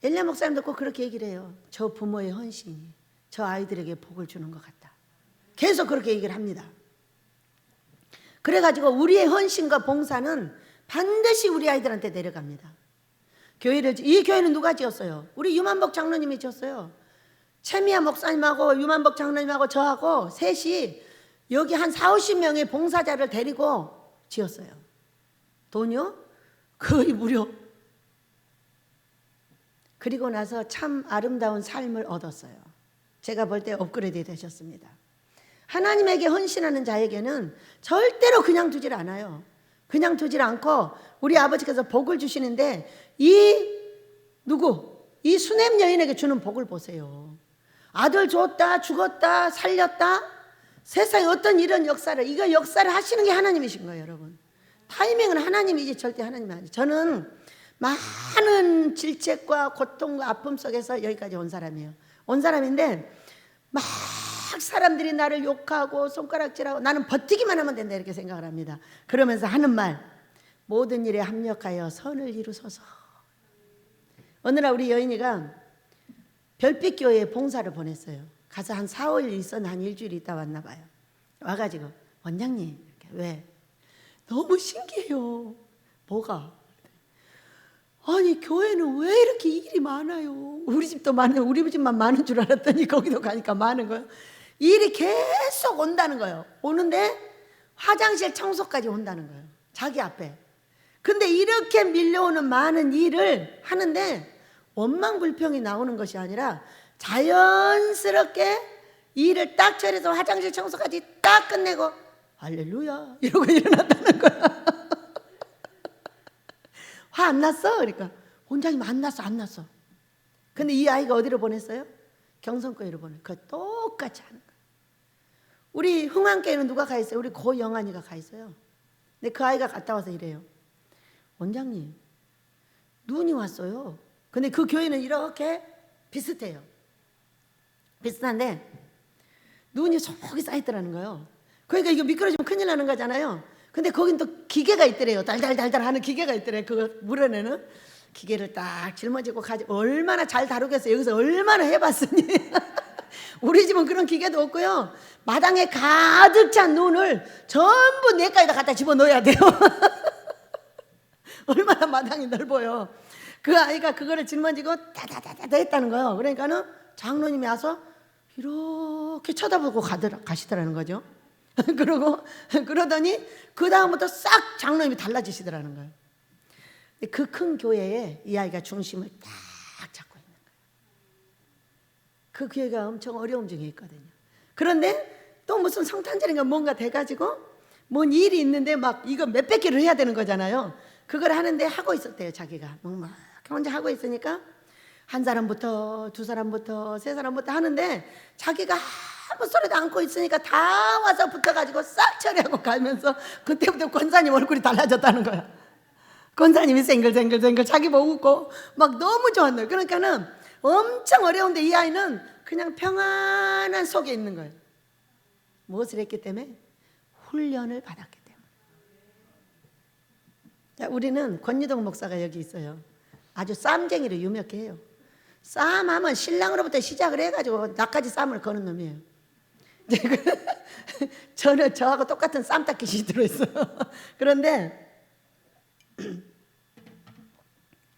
엘리야 목사님도 꼭 그렇게 얘기를 해요. 저 부모의 헌신이 저 아이들에게 복을 주는 것 같다. 계속 그렇게 얘기를 합니다. 그래가지고 우리의 헌신과 봉사는 반드시 우리 아이들한테 내려갑니다. 이 교회는 누가 지었어요? 우리 유만복 장로님이 지었어요. 최미아 목사님하고 유만복 장로님하고 저하고 셋이 여기 한 40-50명의 봉사자를 데리고 지었어요. 돈이요? 거의 무료. 그리고 나서 참 아름다운 삶을 얻었어요. 제가 볼 때 업그레이드 되셨습니다. 하나님에게 헌신하는 자에게는 절대로 그냥 두질 않아요. 그냥 두질 않고 우리 아버지께서 복을 주시는데 이 수냄 여인에게 주는 복을 보세요. 아들 줬다, 죽었다, 살렸다. 세상에 어떤 이런 역사를 하시는 게 하나님이신 거예요, 여러분. 타이밍은 하나님이지 절대 하나님이 아니에요. 저는 많은 질책과 고통과 아픔 속에서 여기까지 온 사람이에요. 온 사람인데 막 사람들이 나를 욕하고 손가락질하고 나는 버티기만 하면 된다 이렇게 생각을 합니다. 그러면서 하는 말, 모든 일에 합력하여 선을 이루소서. 어느 날 우리 여인이가 별빛교회에 봉사를 보냈어요. 가서 한 4-5일 있었는데 한 일주일 있다 왔나 봐요. 와가지고 원장님 이렇게, 왜? 너무 신기해요. 뭐가? 아니 교회는 왜 이렇게 일이 많아요? 우리 집만 많은 줄 알았더니 거기도 가니까 많은 거예요. 일이 계속 온다는 거예요. 오는데 화장실 청소까지 온다는 거예요. 자기 앞에. 근데 이렇게 밀려오는 많은 일을 하는데 원망불평이 나오는 것이 아니라 자연스럽게 일을 딱 처리해서 화장실 청소까지 딱 끝내고 할렐루야 이러고 일어났다는 거야. 화 안 났어? 그러니까 원장님 안 났어. 근데 이 아이가 어디로 보냈어요? 경성교회로 보냈어요. 그거 똑같이 하는 거예요. 우리 흥왕교회는 누가 가 있어요? 우리 고영환이가 가 있어요. 근데 그 아이가 갔다 와서 이래요. 원장님 눈이 왔어요. 근데 그 교회는 이렇게 비슷해요. 비슷한데 눈이 속이 쌓였더라는 거예요. 그러니까 이거 미끄러지면 큰일 나는 거잖아요. 근데 거긴 또 기계가 있더래요. 달달달달 하는 기계가 있더래요. 그거 물어내는 기계를 딱 짊어지고 가지고 얼마나 잘 다루겠어요. 여기서 얼마나 해봤으니. 우리 집은 그런 기계도 없고요. 마당에 가득 찬 눈을 전부 내까지다 갖다 집어넣어야 돼요. 얼마나 마당이 넓어요. 그 아이가 그거를 짊어지고 다다다다 했다는 거예요. 그러니까는 장로님이 와서 이렇게 쳐다보고 가시더라는 거죠. 그러더니 그 다음부터 싹 장로님이 달라지시더라는 거예요. 그 큰 교회에 이 아이가 중심을 딱 잡고 있는 거예요. 그 교회가 엄청 어려움 중에 있거든요. 그런데 또 무슨 성탄절인가 뭔가 돼가지고 뭔 일이 있는데 막 이거 몇백 개를 해야 되는 거잖아요. 그걸 하는데 하고 있었대요. 자기가 막 혼자 하고 있으니까 한 사람부터 두 사람부터 세 사람부터 하는데 자기가 아무 소리도 않고 있으니까 다 와서 붙어가지고 싹 처리하고 가면서 그때부터 권사님 얼굴이 달라졌다는 거야. 권사님이 생글생글 자기 보고 웃고 막 너무 좋았네요. 그러니까는 엄청 어려운데 이 아이는 그냥 평안한 속에 있는 거예요. 무엇을 했기 때문에? 훈련을 받았기 때문에. 자, 우리는 권유동 목사가 여기 있어요. 아주 쌈쟁이로 유명해요. 쌈하면 신랑으로부터 시작을 해가지고 나까지 쌈을 거는 놈이에요. 저는 저하고 똑같은 쌈닦이시 들어있어요. 그런데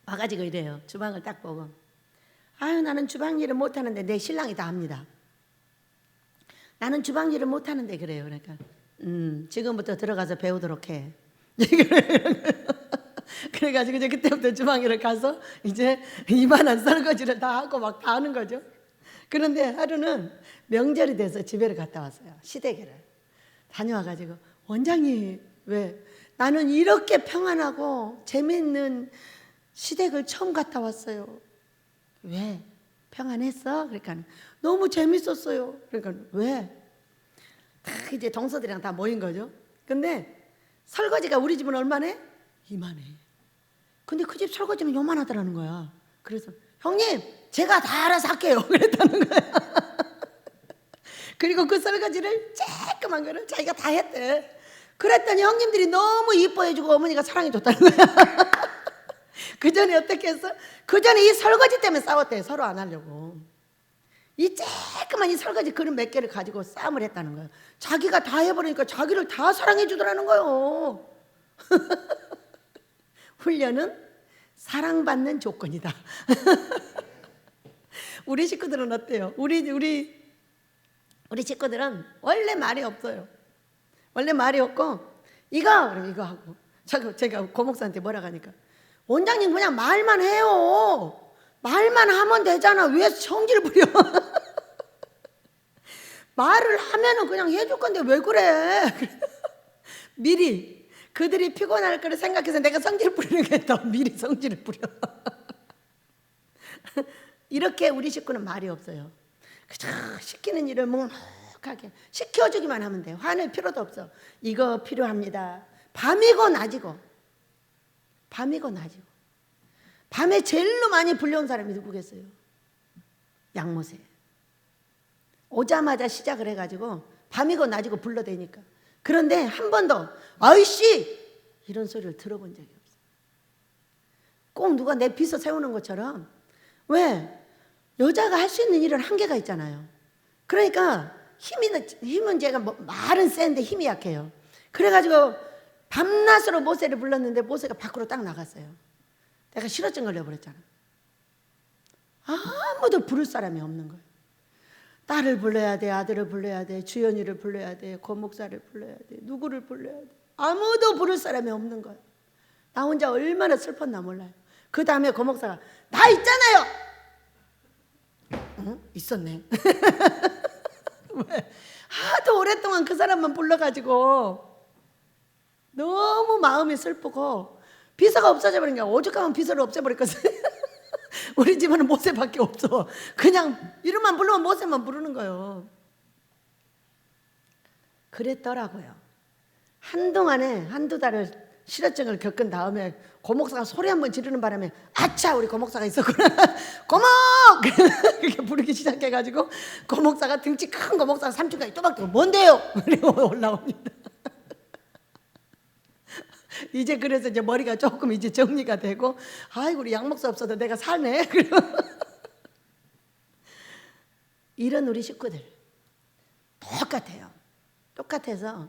와가지고 이래요. 주방을 딱 보고, 아유 나는 주방 일을 못하는데, 내 신랑이 다 합니다. 나는 주방 일을 못하는데 그래요. 그러니까 지금부터 들어가서 배우도록 해. 그래가지고 이제 그때부터 주방일을 가서 이제 이만한 설거지를 다 하고 막 다 하는 거죠. 그런데 하루는 명절이 돼서 집에를 갔다 왔어요. 시댁에를 다녀와가지고, 원장님 왜 나는 이렇게 평안하고 재미있는 시댁을 처음 갔다 왔어요. 왜? 평안했어? 그러니까 너무 재밌었어요. 그러니까 왜? 다 이제 동서들이랑 다 모인 거죠. 근데 설거지가 우리 집은 얼마네? 이만해. 근데 그 집 설거지는 요만하더라는 거야. 그래서 형님 제가 다 알아서 할게요 그랬다는 거야. 그리고 그 설거지를 쬐끄만 거를 자기가 다 했대. 그랬더니 형님들이 너무 이뻐해주고 어머니가 사랑해줬다는 거야. 그 전에 어떻게 했어? 그 전에 이 설거지 때문에 싸웠대. 서로 안 하려고. 이 쬐끄만 이 설거지 그릇 몇 개를 가지고 싸움을 했다는 거예요. 자기가 다 해버리니까 자기를 다 사랑해주더라는 거예요. 훈련은 사랑받는 조건이다. 우리 식구들은 어때요? 우리 식구들은 원래 말이 없어요. 원래 말이 없고, 이거 그럼 이거 하고. 제가 고목사한테 뭐라고 하니까, 원장님 그냥 말만 해요. 말만 하면 되잖아. 왜 성질 부려? 말을 하면은 그냥 해줄 건데 왜 그래? 미리 그들이 피곤할 거를 생각해서 내가 성질 부리는 게 더 미리 성질을 부려. 이렇게 우리 식구는 말이 없어요. 그저 시키는 일을 묵묵하게 시켜주기만 하면 돼요. 화낼 필요도 없어. 이거 필요합니다. 밤이고 낮이고. 밤에 제일로 많이 불려온 사람이 누구겠어요? 양모세. 오자마자 시작을 해가지고 밤이고 낮이고 불러대니까. 그런데 한 번도 아이씨 이런 소리를 들어본 적이 없어요. 꼭 누가 내 빚어 세우는 것처럼. 왜? 여자가 할 수 있는 일은 한계가 있잖아요. 그러니까 힘은 제가 말은 센데 힘이 약해요. 그래가지고 밤낮으로 모세를 불렀는데 모세가 밖으로 딱 나갔어요. 내가 실어증 걸려버렸잖아. 아무도 부를 사람이 없는 거예요. 딸을 불러야 돼, 아들을 불러야 돼, 주연이를 불러야 돼, 고목사를 불러야 돼, 누구를 불러야 돼. 아무도 부를 사람이 없는 거예요. 나 혼자 얼마나 슬펐나 몰라요. 그 다음에 고목사가 나 있잖아요. 응? 있었네. 왜? 하도 오랫동안 그 사람만 불러가지고 너무 마음이 슬프고 비서가 없어져 버린 거야. 오죽하면 비서를 없애버렸거든. 우리 집안은 모세밖에 없어. 그냥 이름만 부르면 모세만 부르는 거예요. 그랬더라고요. 한동안에 한두 달을 실어증을 겪은 다음에 고목사가 소리 한번 지르는 바람에 아차 우리 고목사가 있었구나. 고목! 그렇게 부르기 시작해가지고 고목사가 등치 큰 고목사가 3층까지 또박또박 뭔데요? 그리고 올라옵니다. 이제 그래서 이제 머리가 조금 이제 정리가 되고, 아이고 우리 양목사 없어도 내가 사네. 이런 우리 식구들 똑같아요. 똑같아서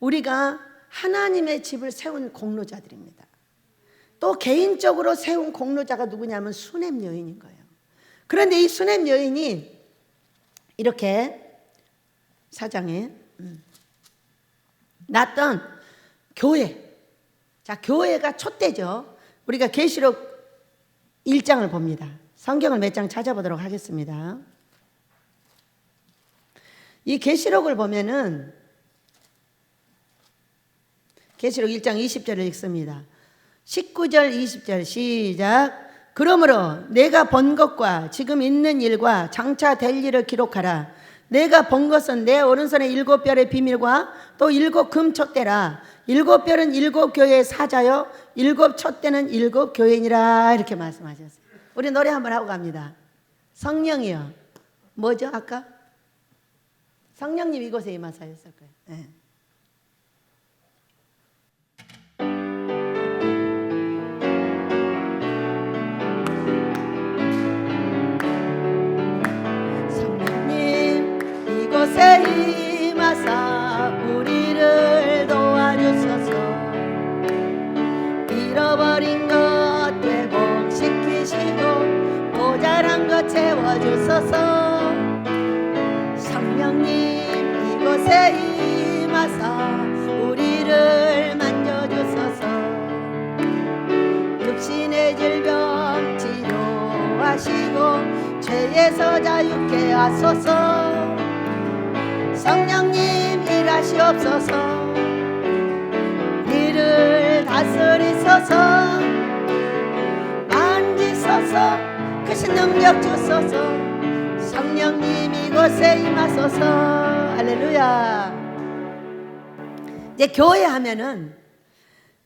우리가 하나님의 집을 세운 공로자들입니다. 또 개인적으로 세운 공로자가 누구냐면 수넴 여인인 거예요. 그런데 이 수넴 여인이 이렇게 사장에 났던 교회. 자, 교회가 촛대죠. 우리가 계시록 1장을 봅니다. 성경을 몇 장 찾아보도록 하겠습니다. 이 계시록을 보면은 계시록 1장 20절을 읽습니다. 19절 20절 시작. 그러므로 내가 본 것과 지금 있는 일과 장차 될 일을 기록하라. 내가 본 것은 내 오른손의 7별의 비밀과 또 7 금촛대라. 일곱 별은 일곱 교회의 사자요 일곱 촛대는 일곱 교인이라 이렇게 말씀하셨어요. 우리 노래 한번 하고 갑니다. 성령이요. 뭐죠 아까? 성령님 이곳에 임하사였을 거예요. 네. 성령님 이곳에 임하사 우리를 도와주소서. 잃어버린 것 회복시키시고 모자란 것 채워주소서. 성령님 이곳에 임하사 우리를 만져주소서. 육신의 질병 치료하시고 죄에서 자유케 하소서. 성령님 일하시옵소서. 이를 다스리소서. 만지소서. 크신 능력 주소서. 성령님 이곳에 임하소서. 할렐루야. 이제 교회 하면은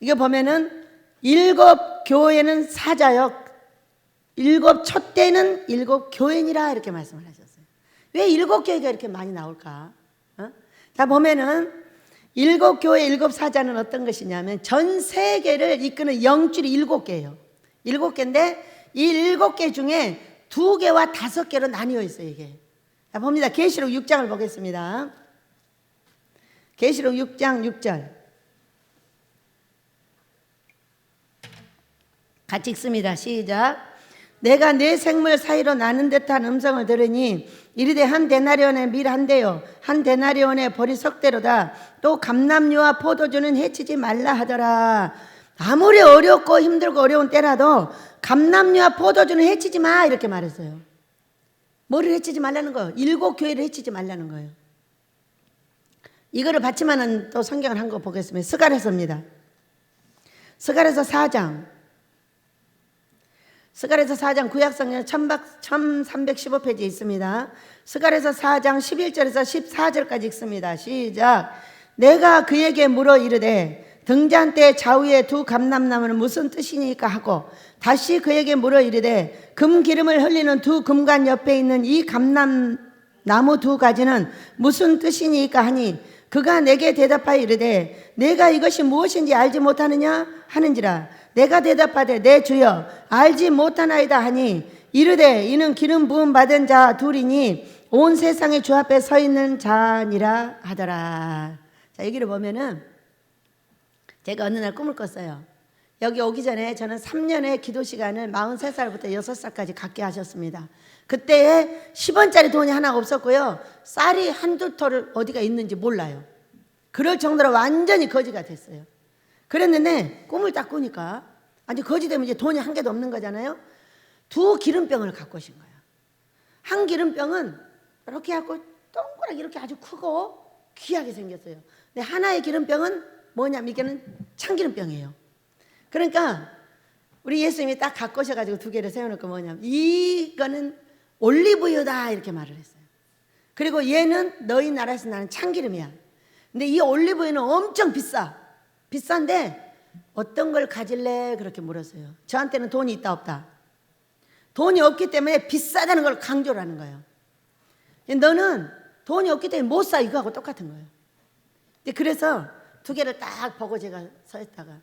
이거 보면은 일곱 교회는 사자요 일곱 촛대는 일곱 교인이라 이렇게 말씀을 하셨어요. 왜 일곱 교회가 이렇게 많이 나올까? 자 보면은 일곱 교회 일곱 사자는 어떤 것이냐면 전 세계를 이끄는 영줄이 일곱 개예요. 일곱 개인데 이 일곱 개 중에 2개와 5개로 나뉘어 있어요. 이게. 자 봅니다. 계시록 6장을 보겠습니다. 계시록 6장 6절 같이 읽습니다. 시작. 내가 네 생물 사이로 나는 듯한 음성을 들으니 이르되 한 데나리온의 밀 한 대요 한 데나리온의 보리 석대로다. 또 감람류와 포도주는 해치지 말라 하더라. 아무리 어렵고 힘들고 어려운 때라도 감람류와 포도주는 해치지 마 이렇게 말했어요. 뭐를 해치지 말라는 거예요? 일곱 교회를 해치지 말라는 거예요. 이거를 받침하는 또 성경을 한 거 보겠습니다. 스가랴서입니다. 스가랴서 4장. 스가랴서 4장 구약성경 1315페이지에 있습니다. 스가랴서 4장 11절에서 14절까지 읽습니다. 시작. 내가 그에게 물어 이르되 등잔대 좌우에 2 감람나무는 무슨 뜻이니까 하고 다시 그에게 물어 이르되 금기름을 흘리는 2 금관 옆에 있는 이 감람나무 2가지는 무슨 뜻이니까 하니 그가 내게 대답하여 이르되 내가 이것이 무엇인지 알지 못하느냐 하는지라. 내가 대답하되 내 주여 알지 못하나이다 하니 이르되 이는 기름 부음 받은 자 둘이니 온 세상의 주 앞에 서 있는 자니라 하더라. 자 여기를 보면은 제가 어느 날 꿈을 꿨어요. 여기 오기 전에 저는 3년의 기도 시간을 43살부터 6살까지 갖게 하셨습니다. 그때에 10원짜리 돈이 하나 없었고요. 쌀이 한두 톨 어디가 있는지 몰라요. 그럴 정도로 완전히 거지가 됐어요. 그랬는데 꿈을 딱 꾸니까 아니 거지 되면 이제 돈이 한 개도 없는 거잖아요. 2 기름병을 갖고 오신 거예요. 한 기름병은 이렇게 갖고 동그랗게 이렇게 아주 크고 귀하게 생겼어요. 근데 하나의 기름병은 뭐냐면 이게는 참기름병이에요. 그러니까 우리 예수님이 딱 갖고 오셔가지고 2개를 세워놓고 뭐냐면 이거는 올리브유다 이렇게 말을 했어요. 그리고 얘는 너희 나라에서 나는 참기름이야. 근데 이 올리브유는 엄청 비싼데 어떤 걸 가질래 그렇게 물었어요. 저한테는 돈이 있다 없다. 돈이 없기 때문에 비싸다는 걸 강조를 하는 거예요. 너는 돈이 없기 때문에 못 사 이거하고 똑같은 거예요. 그래서 2개를 딱 보고 제가 서 있다가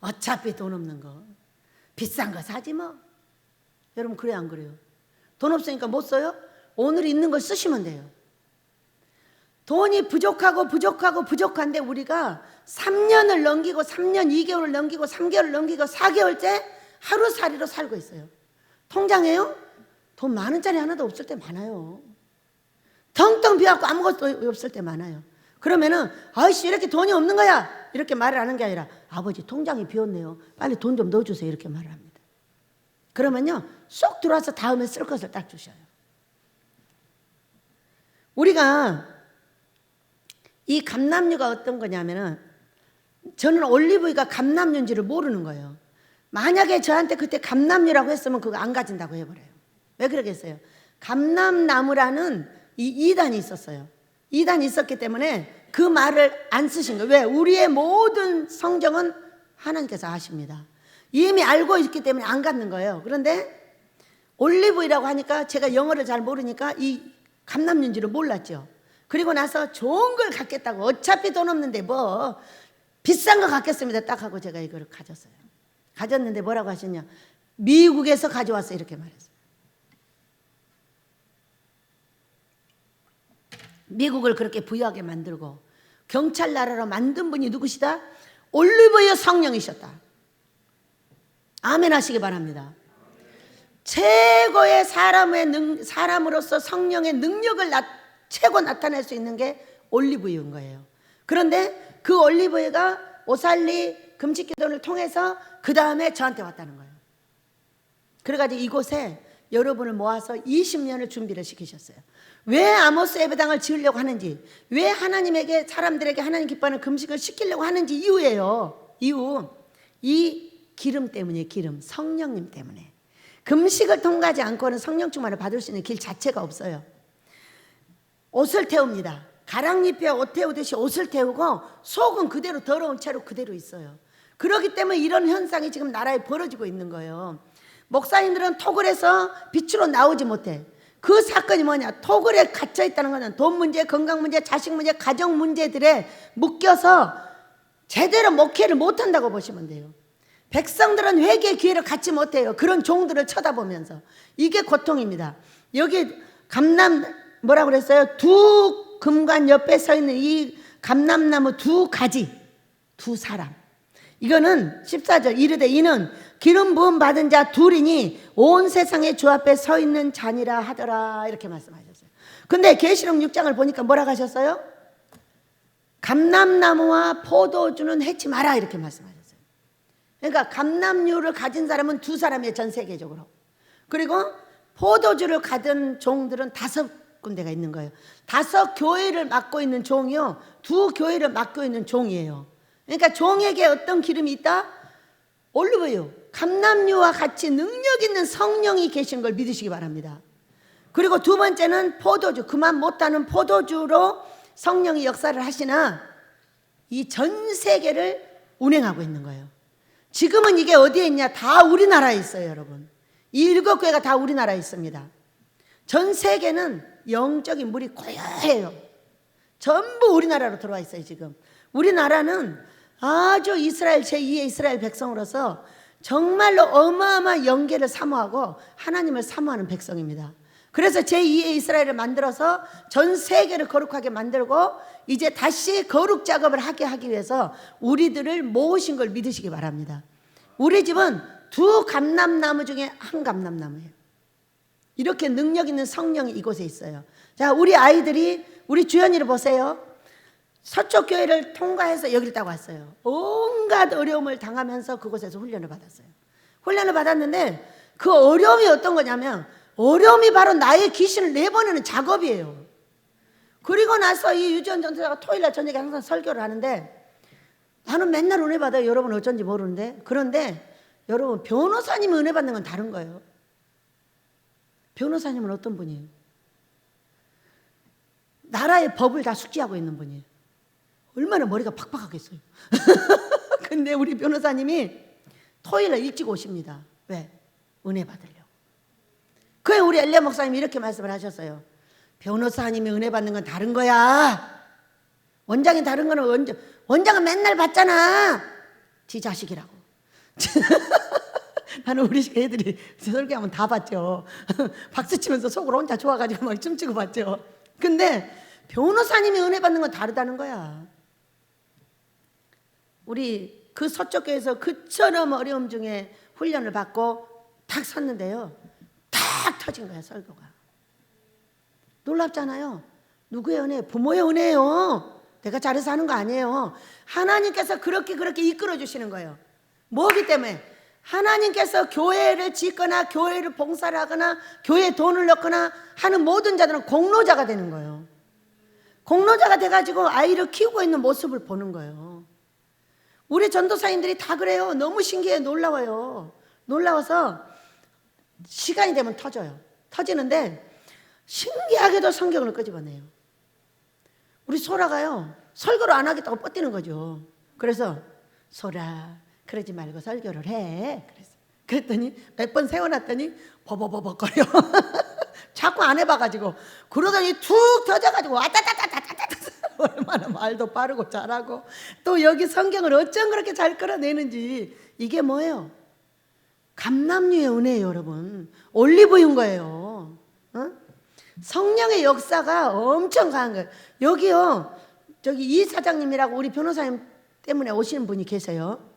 어차피 돈 없는 거 비싼 거 사지 뭐. 여러분 그래요 안 그래요? 돈 없으니까 못 써요? 오늘 있는 걸 쓰시면 돼요. 돈이 부족한데 우리가 3년을 넘기고 3년 2개월을 넘기고 3개월을 넘기고 4개월째 하루살이로 살고 있어요. 통장에요? 돈 10,000원짜리 하나도 없을 때 많아요. 텅텅 비어갖고 아무것도 없을 때 많아요. 그러면은 아이씨 이렇게 돈이 없는 거야 이렇게 말을 하는 게 아니라 아버지 통장이 비었네요. 빨리 돈 좀 넣어주세요 이렇게 말을 합니다. 그러면요 쏙 들어와서 다음에 쓸 것을 딱 주셔요. 우리가 이 감람류가 어떤 거냐면은 저는 올리브유가 감람류인지를 모르는 거예요. 만약에 저한테 그때 감람류라고 했으면 그거 안 가진다고 해버려요. 왜 그러겠어요? 감람나무라는 이 2단이 있었어요. 2단이 있었기 때문에 그 말을 안 쓰신 거예요. 왜? 우리의 모든 성경은 하나님께서 아십니다. 이미 알고 있기 때문에 안 갖는 거예요. 그런데 올리브유라고 하니까 제가 영어를 잘 모르니까 이 감람유인지를 몰랐죠. 그리고 나서 좋은 걸 갖겠다고, 어차피 돈 없는데 뭐 비싼 거 갖겠습니다 딱 하고 제가 이걸 가졌어요. 가졌는데 뭐라고 하셨냐, 미국에서 가져왔어요 이렇게 말했어요. 미국을 그렇게 부유하게 만들고 경찰 나라로 만든 분이 누구시다? 올리브유 성령이셨다. 아멘 하시기 바랍니다. 최고의 사람으로서 성령의 능력을 최고 나타낼 수 있는 게 올리브유인 거예요. 그런데 그 올리브유가 오살리 금식기도를 통해서 그 다음에 저한테 왔다는 거예요. 그래가지고 이곳에 여러분을 모아서 20년을 준비를 시키셨어요. 왜 아모스 예배당을 지으려고 하는지, 왜 하나님에게, 사람들에게 하나님 기뻐하는 금식을 시키려고 하는지 이유예요. 이유, 이 기름 때문이에요. 기름, 성령님 때문에. 금식을 통과하지 않고는 성령 충만을 받을 수 있는 길 자체가 없어요. 옷을 태웁니다. 가랑잎에 옷 태우듯이 옷을 태우고 속은 그대로 더러운 채로 그대로 있어요. 그렇기 때문에 이런 현상이 지금 나라에 벌어지고 있는 거예요. 목사님들은 토굴에서 빛으로 나오지 못해. 그 사건이 뭐냐, 토굴에 갇혀 있다는 것은 돈 문제, 건강 문제, 자식 문제, 가정 문제들에 묶여서 제대로 목회를 못한다고 보시면 돼요. 백성들은 회개의 기회를 갖지 못해요. 그런 종들을 쳐다보면서. 이게 고통입니다. 여기 뭐라고 그랬어요? 두 금관 옆에 서 있는 이 감람나무 두 가지, 두 사람. 이거는 14절, 이르되 이는 기름 부음 받은 자 둘이니 온 세상의 주 앞에 서 있는 자니라 하더라, 이렇게 말씀하셨어요. 근데 계시록 6장을 보니까 뭐라고 하셨어요? 감람나무와 포도주는 해치 마라, 이렇게 말씀하셨어요. 그러니까 감람류를 가진 사람은 두 사람이에요, 전 세계적으로. 그리고 포도주를 가진 종들은 5군데가 있는 거예요. 5 교회를 맡고 있는 종이요, 2 교회를 맡고 있는 종이에요. 그러니까 종에게 어떤 기름이 있다? 올리브유, 감람류와 같이 능력 있는 성령이 계신 걸 믿으시기 바랍니다. 그리고 두 번째는 포도주, 그만 못하는 포도주로 성령이 역사를 하시나 이 전 세계를 운행하고 있는 거예요. 지금은 이게 어디에 있냐? 다 우리나라에 있어요, 여러분. 이 7교회가 다 우리나라에 있습니다. 전 세계는 영적인 물이 고요해요. 전부 우리나라로 들어와 있어요, 지금. 우리나라는 아주 이스라엘 제2의 이스라엘 백성으로서 정말로 어마어마한 영계를 사모하고 하나님을 사모하는 백성입니다. 그래서 제2의 이스라엘을 만들어서 전 세계를 거룩하게 만들고 이제 다시 거룩 작업을 하기 위해서 우리들을 모으신 걸 믿으시기 바랍니다. 우리 집은 2 감람나무 중에 1 감람나무예요. 이렇게 능력 있는 성령이 이곳에 있어요. 자, 우리 아이들이, 우리 주연이를 보세요. 서쪽 교회를 통과해서 여기를 딱 왔어요. 온갖 어려움을 당하면서 그곳에서 훈련을 받았어요. 훈련을 받았는데 그 어려움이 어떤 거냐면, 어려움이 바로 나의 귀신을 내보내는 작업이에요. 그리고 나서 이 유지원 전도사가 토요일날 저녁에 항상 설교를 하는데, 나는 맨날 은혜 받아요. 여러분 어쩐지 모르는데. 그런데 여러분, 변호사님이 은혜 받는 건 다른 거예요. 변호사님은 어떤 분이에요? 나라의 법을 다 숙지하고 있는 분이에요. 얼마나 머리가 팍팍하겠어요. 근데 우리 변호사님이 토요일날 일찍 오십니다. 왜? 은혜 받으려고. 그래, 우리 엘리야 목사님이 이렇게 말씀을 하셨어요. 변호사님이 은혜 받는 건 다른 거야. 원장이 다른 거는 원장은 맨날 받잖아. 지 자식이라고. 나는 우리 애들이 설교하면 다 봤죠. 박수 치면서 속으로 혼자 좋아가지고 막 춤추고 봤죠. 근데 변호사님이 은혜 받는 건 다르다는 거야. 우리 그 서쪽교회에서 그처럼 어려움 중에 훈련을 받고 탁 섰는데요, 탁 터진 거야, 설교가. 놀랍잖아요. 누구의 은혜? 부모의 은혜예요. 내가 잘해서 하는 거 아니에요. 하나님께서 그렇게 이끌어 주시는 거예요. 뭐기 때문에? 하나님께서 교회를 짓거나 교회를 봉사를 하거나 교회에 돈을 넣거나 하는 모든 자들은 공로자가 되는 거예요. 공로자가 돼가지고 아이를 키우고 있는 모습을 보는 거예요. 우리 전도사님들이 다 그래요. 너무 신기해요. 놀라워요. 놀라워서 시간이 되면 터져요. 터지는데 신기하게도 성경을 끄집어내요. 우리 소라가요, 설교를 안 하겠다고 뻗뛰는 거죠. 그래서 소라 그러지 말고 설교를 해. 그랬더니 몇 번 세워놨더니 버버버벅거려. 자꾸 안 해봐가지고 그러더니 툭 터져가지고 아따따따따따따 얼마나 말도 빠르고 잘하고 또 여기 성경을 어쩜 그렇게 잘 끌어내는지. 이게 뭐예요? 감람류의 은혜예요, 여러분. 올리브유인 거예요. 어? 성령의 역사가 엄청 강한 거예요. 여기요, 저기 이 사장님이라고 우리 변호사님 때문에 오시는 분이 계세요.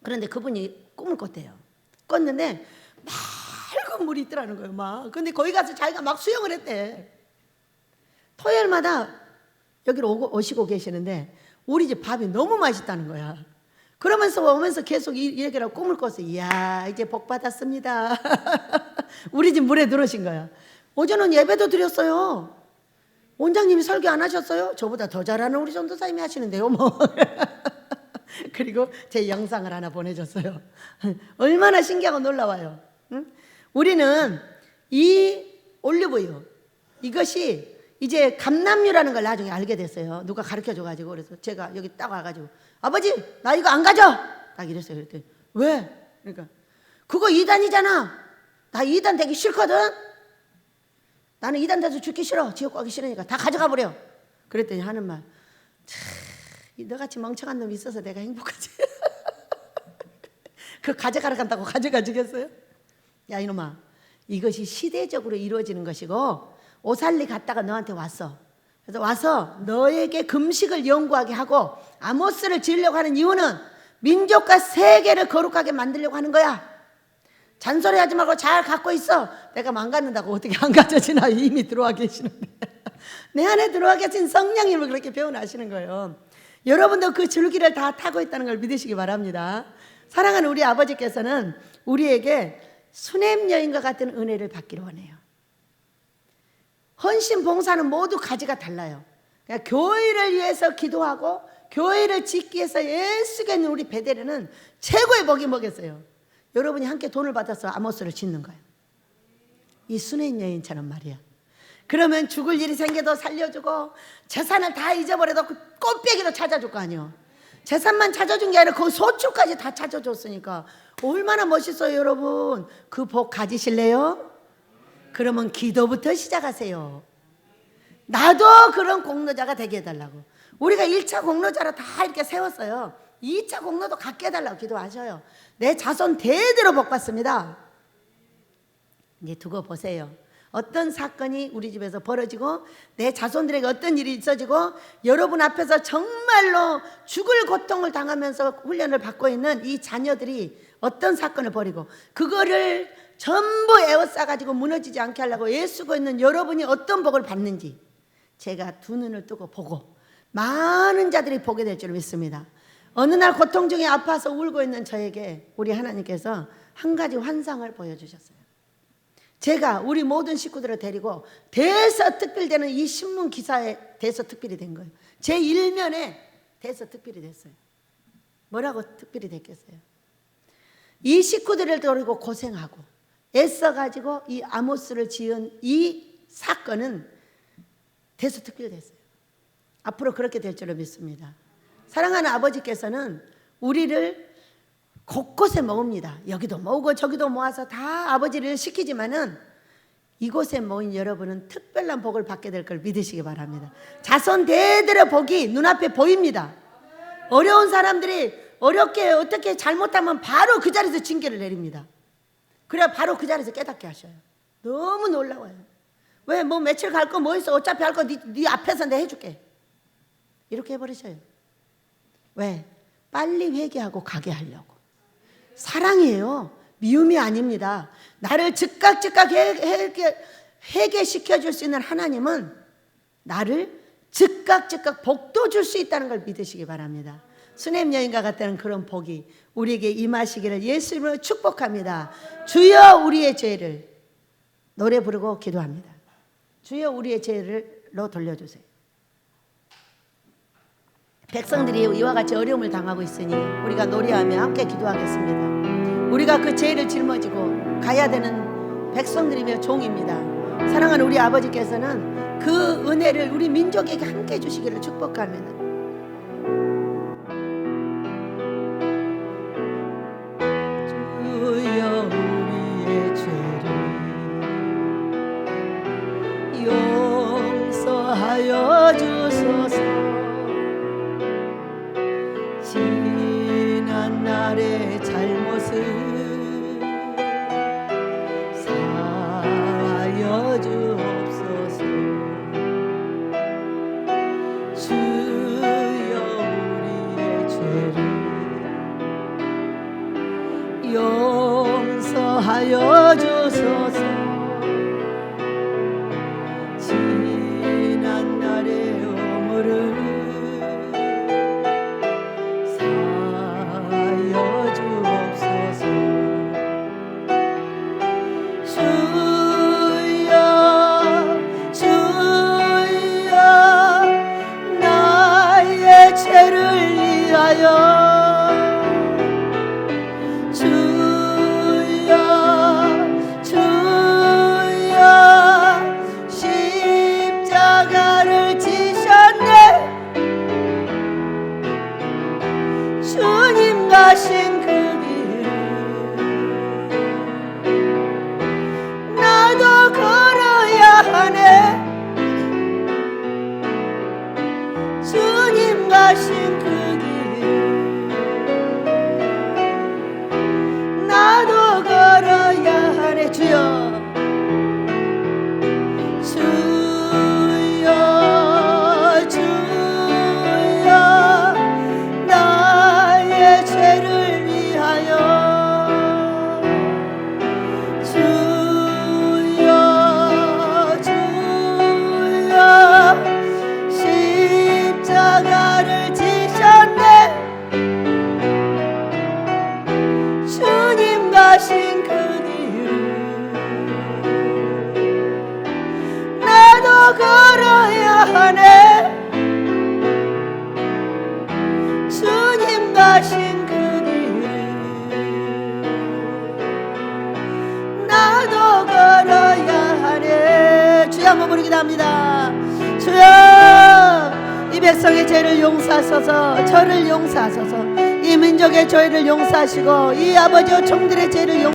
그런데 그분이 꿈을 꿨대요. 꿨는데 맑은 물이 있더라는 거예요, 막. 근데 거기 가서 자기가 막 수영을 했대. 토요일마다 여기로 오시고 계시는데 우리 집 밥이 너무 맛있다는 거야. 그러면서 오면서 계속 이렇게 꿈을 꿨어요. 이야, 이제 복 받았습니다. 우리 집 물에 들어오신 거야. 어제는 예배도 드렸어요. 원장님이 설교 안 하셨어요? 저보다 더 잘하는 우리 전도사님이 하시는데요, 뭐. 그리고 제 영상을 하나 보내줬어요. 얼마나 신기하고 놀라워요. 응? 우리는 이 올리브유, 이것이 이제 감람유라는 걸 나중에 알게 됐어요. 누가 가르쳐줘가지고. 그래서 제가 여기 딱 와가지고 아버지 나 이거 안 가져 딱 이랬어요. 그랬더니 왜? 그러니까 그거 2단이잖아. 나 2단 되기 싫거든. 나는 2단 돼서 죽기 싫어. 지옥 가기 싫으니까 다 가져가 버려. 그랬더니 하는 말, 너같이 멍청한 놈이 있어서 내가 행복하지. 그거 가져가라 간다고 가져가지겠어요? 야 이놈아, 이것이 시대적으로 이루어지는 것이고 오살리 갔다가 너한테 왔어. 그래서 와서 너에게 금식을 연구하게 하고 아모스를 지으려고 하는 이유는 민족과 세계를 거룩하게 만들려고 하는 거야. 잔소리하지 말고 잘 갖고 있어. 내가 망가진다고 어떻게 안 가져지나. 이미 들어와 계시는데. 내 안에 들어와 계신 성령님을 그렇게 표현하시는 거예요. 여러분도 그 줄기를 다 타고 있다는 걸 믿으시기 바랍니다. 사랑하는 우리 아버지께서는 우리에게 수냄 여인과 같은 은혜를 받기를 원해요. 헌신 봉사는 모두 가지가 달라요. 그러니까 교회를 위해서 기도하고 교회를 짓기 위해서 애쓰게 있는 우리 베델은 최고의 복이 뭐겠어요? 여러분이 함께 돈을 받아서 아모스를 짓는 거예요. 이 수냄 여인처럼 말이야. 그러면 죽을 일이 생겨도 살려주고 재산을 다 잊어버려도 그 꽃배기도 찾아줄 거 아니에요. 재산만 찾아준 게 아니라 그 소출까지 다 찾아줬으니까 얼마나 멋있어요, 여러분. 그 복 가지실래요? 그러면 기도부터 시작하세요. 나도 그런 공로자가 되게 해달라고. 우리가 1차 공로자로 다 이렇게 세웠어요. 2차 공로도 갖게 해달라고 기도하셔요. 내 자손 대대로 복 받습니다. 이제 두고 보세요. 어떤 사건이 우리 집에서 벌어지고 내 자손들에게 어떤 일이 있어지고 여러분 앞에서 정말로 죽을 고통을 당하면서 훈련을 받고 있는 이 자녀들이 어떤 사건을 벌이고 그거를 전부 에워싸가지고 무너지지 않게 하려고 애쓰고 있는 여러분이 어떤 복을 받는지 제가 두 눈을 뜨고 보고 많은 자들이 보게 될 줄 믿습니다. 어느 날 고통 중에 아파서 울고 있는 저에게 우리 하나님께서 한 가지 환상을 보여주셨어요. 제가 우리 모든 식구들을 데리고 대서특필되는 이 신문 기사에 대서특필이 된 거예요. 제 일면에 대서특필이 됐어요. 뭐라고 특필이 됐겠어요? 이 식구들을 데리고 고생하고 애써가지고 이 아모스를 지은 이 사건은 대서특필 됐어요. 앞으로 그렇게 될 줄로 믿습니다. 사랑하는 아버지께서는 우리를 곳곳에 모읍니다. 여기도 모으고 저기도 모아서 다 아버지를 시키지만은 이곳에 모인 여러분은 특별한 복을 받게 될 걸 믿으시기 바랍니다. 자손 대대로 복이 눈앞에 보입니다. 어려운 사람들이 어렵게 어떻게 잘못하면 바로 그 자리에서 징계를 내립니다. 그래야 바로 그 자리에서 깨닫게 하셔요. 너무 놀라워요. 왜 뭐 며칠 갈 거 뭐 있어? 어차피 할 거 네 앞에서 내가 해줄게. 이렇게 해버리셔요. 왜? 빨리 회개하고 가게 하려고. 사랑이에요. 미움이 아닙니다. 나를 즉각 회개시켜줄 수 있는 하나님은 나를 즉각 복도 줄 수 있다는 걸 믿으시기 바랍니다. 수냄 여인과 같다는 그런 복이 우리에게 임하시기를 예수 이름으로 축복합니다. 주여 우리의 죄를 노래 부르고 기도합니다. 주여 우리의 죄를로 돌려주세요. 백성들이 이와 같이 어려움을 당하고 있으니 우리가 노래하며 함께 기도하겠습니다. 우리가 그 죄를 짊어지고 가야 되는 백성들이며 종입니다. 사랑하는 우리 아버지께서는 그 은혜를 우리 민족에게 함께 해주시기를 축복합니다. 주여 우리의 죄를 용서하여 주소서. 지난 날의 잘못을 사하여 주옵소서. 주여 우리의 죄를 용서하여 주소서. 지난 날의 허물을 사하여 주옵소서. 주여 주여 나의 죄를 위하여 주여 주여 십자가를 지셨네. 주님 가신 그 길 나도 걸어야 하네. 주님 가신 그 길 나도 걸어야 하네. 주여 주여 주여 나의 죄를 위하여 주여 주여 십자가를 지셨네. 주님 가신 그 길 나도 걸어야 하네. 주님 가신 그 길 나도 걸어야 하네. 주여 한번 부르기도 합니다. 주여 이 백성의 죄를 용서하소서. 저를 용서하소서. 이 민족의 죄를 용서하시고 이 아버지와 종들의 죄를